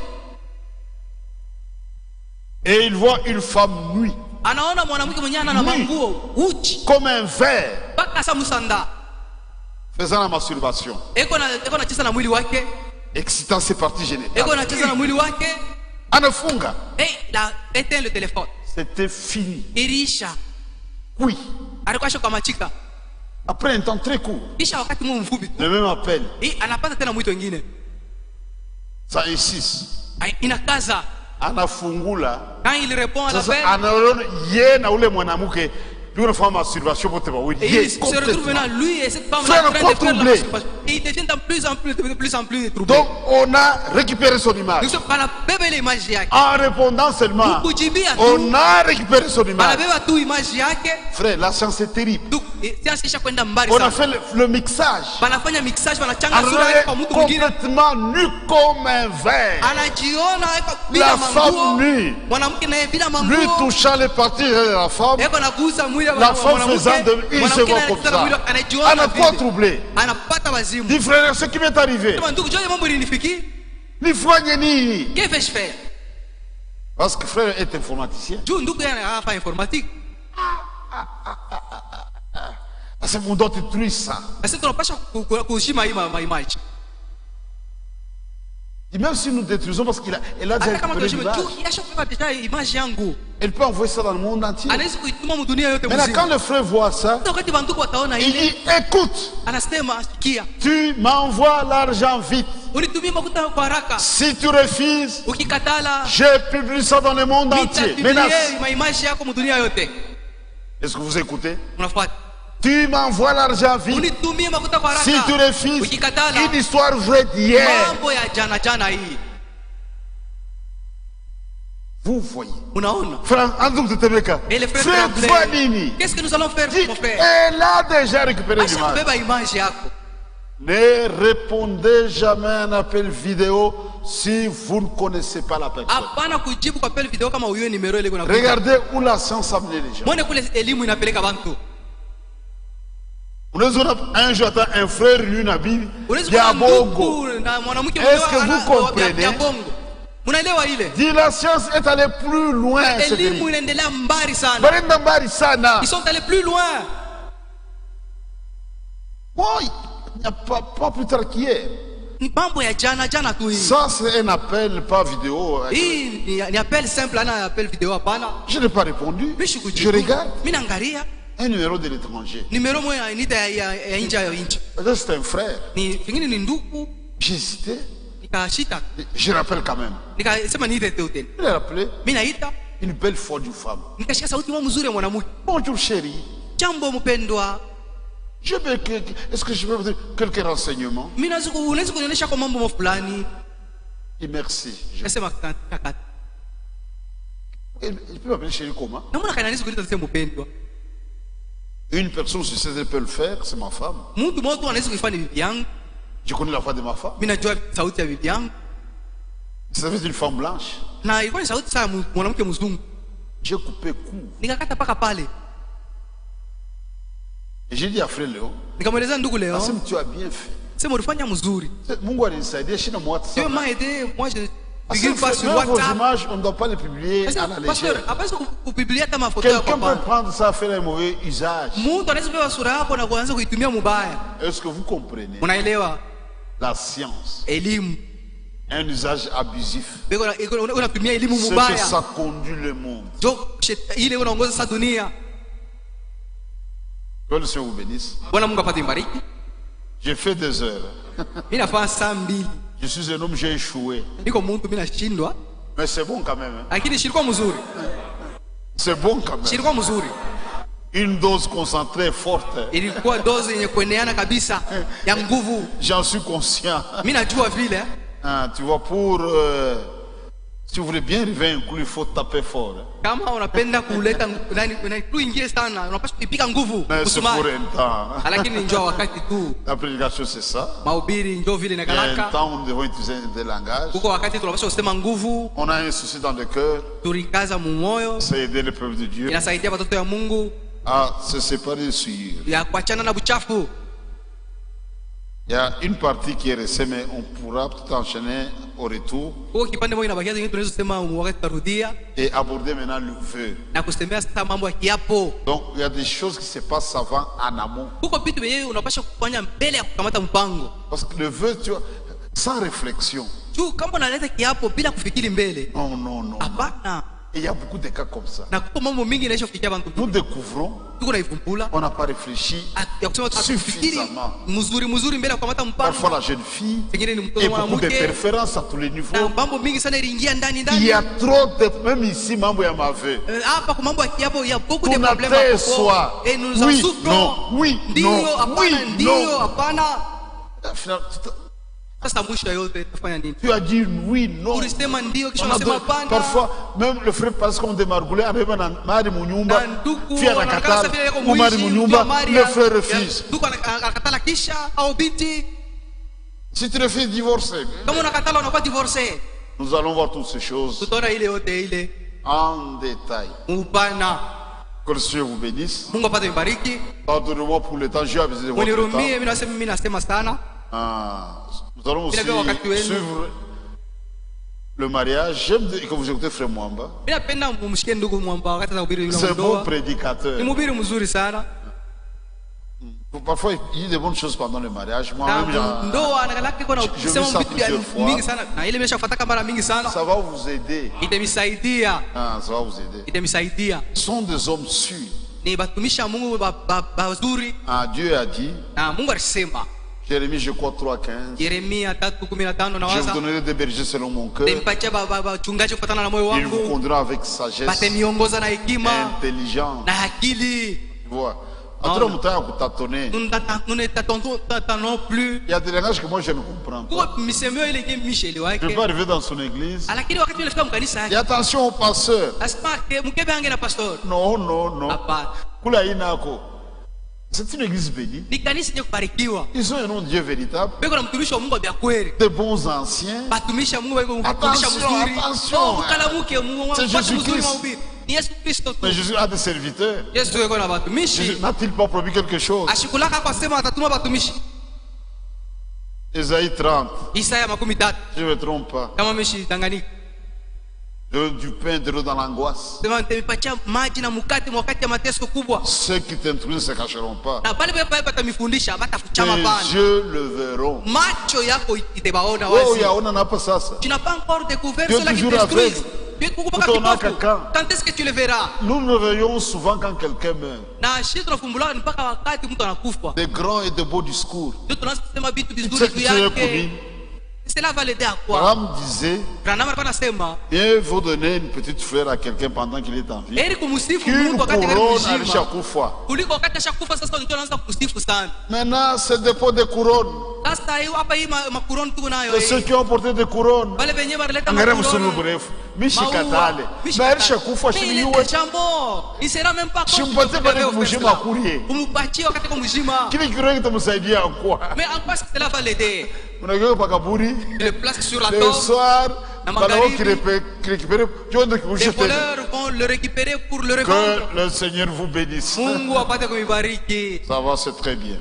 Et il voit une femme nue. Comme un ver. Faisant la masturbation. Excitant ses parties génitales. Anafunga. Il a éteint le téléphone. C'était fini. Oui. Après un temps très court, le même appel. Ça insiste. Quand il répond à l'appel, Puis on a fait ma masturbation pour te voir. Et il se retrouve maintenant, lui et cette femme là en train de faire la masturbation. Et il devient de plus en plus troublé. Donc on a récupéré son image. En répondant seulement, on a récupéré son image. Frère, la science est terrible. On a fait le mixage. On est complètement nu comme un verre. La femme nue. Lui touchant les parties de la femme faisant de lui, il se voit comme ça. On n'a pas troublé. Dis frère, ce qui m'est arrivé. Que vais-je faire? Parce que frère est informaticien. C'est mon doigt détruit ça. Et même si nous détruisons parce qu'il a déjà récupéré l'image, elle peut envoyer ça dans le monde entier. Maintenant quand le frère voit ça, il dit écoute, tu m'envoies l'argent vite. Si tu refuses, je publie ça dans le monde entier. Menace. Est-ce que vous écoutez? Tu m'envoies l'argent vite. Si tu refuses, une histoire vraie d'hier. Vous voyez. Frère, qu'est-ce que nous allons faire, mon frère? Elle a déjà récupéré l'image. Ne répondez jamais à un appel vidéo si vous ne connaissez pas la personne. Regardez où la science a amené les gens. Un jour, un frère lui n'a dit Diabongo. Est-ce que vous comprenez? Dit la science est allée plus loin. Ils sont allés plus loin. Il n'y a pas plus tard qu'hier. Ça c'est un appel pas vidéo. Je n'ai pas répondu. Je regarde. Un numéro de l'étranger. C'est un frère. J'ai hésité. Je rappelle quand même. Il a rappelé une belle folle d'une femme. Bonjour chérie. Est-ce que je peux vous dire quelques renseignements? Et merci. Il peut m'appeler chérie comment? Une personne, si elle peut le faire, c'est ma femme. Je connais la voix de ma femme. Ça fait une femme blanche. J'ai coupé court. Et j'ai dit à frère Léon, tu as bien fait. Mungu alinisaidia, shina mwata sana. Vos images, on ne doit pas les publier à la légère. Quelqu'un peut prendre ça, faire un mauvais usage. Est-ce que vous comprenez? La science. Un usage abusif. C'est que ça conduit le monde. Que le Seigneur vous bénisse. J'ai fait des heures. Je suis un homme, j'ai échoué. Mais c'est bon quand même. C'est bon quand même. Une dose concentrée forte. J'en suis conscient. Tu vois, si vous voulez bien arriver à un coup, il faut taper fort. Mais c'est pour un temps. La prédication, c'est ça. Il y a un temps où nous devons utiliser des langages. On a un souci dans le cœur. C'est aider le peuple de Dieu à se séparer de souillure. Il y a une partie qui est restée, mais on pourra tout enchaîner au retour et aborder maintenant le vœu. Donc il y a des choses qui se passent avant en amont. Parce que le vœu, tu vois, sans réflexion. Non. Et il y a beaucoup de cas comme ça. Nous découvrons, on n'a pas réfléchi suffisamment. Parfois la jeune fille et beaucoup de préférences à tous les niveaux. Il y a trop de, même ici, mambo ya mave. Il y a beaucoup de problèmes à propos. Et nous en souffrons. Oui, non, oui, non. Tu as dit oui, non. Parfois, même le frère, parce qu'on démargoulait, le frère refuse. Si tu refuses de divorcer, nous allons voir toutes ces choses en détail. Que le Seigneur vous bénisse. Pardonnez-moi pour le temps, j'ai abusé de votre temps. Nous allons aussi suivre le mariage. J'aime que vous écoutez Frère Mwamba. C'est un bon prédicateur. Parfois, il y a des bonnes choses pendant le mariage. Moi-même, je vis ça plusieurs fois. Ça va vous aider. Ça va vous aider. Ce sont des hommes sûrs. Dieu a dit. Jérémie, je crois 3:15. Je vous donnerai des bergers selon mon cœur. Il vous conduira avec sagesse, intelligence. Voilà. Il y a des langages que moi je ne comprends pas. Je ne peux pas arriver dans son église. Et attention au pasteur. Non, non, non. C'est une église bénie. Ils ont un nom de Dieu véritable. De bons anciens. Attention, attention. C'est Jésus-Christ. Mais Jésus a des serviteurs. N'a-t-il pas promis quelque chose? Ésaïe 30. Je ne me trompe pas. Du pain, de l'eau dans l'angoisse. Ceux qui t'introduisent ne se cacheront pas. Tes yeux le verront. Oh, on n'en a pas ça. Tu n'as pas encore découvert cela qui détruit. Quand est-ce que tu le verras? Nous le voyons souvent quand quelqu'un meurt. Des grands et de beaux discours. Cela va l'aider à quoi? Abraham disait, il faut donner une petite fleur à quelqu'un pendant qu'il est en vie. Qu'une couronne à chaque fois. Maintenant, c'est des pots de couronne. Et ceux qui ont porté des couronnes, il sera même pas mais en quoi cela va l'aider? Le place sur la table. Soir, les voleurs vont le récupérer pour le revendre. Que le Seigneur vous bénisse. Ça va, c'est très bien.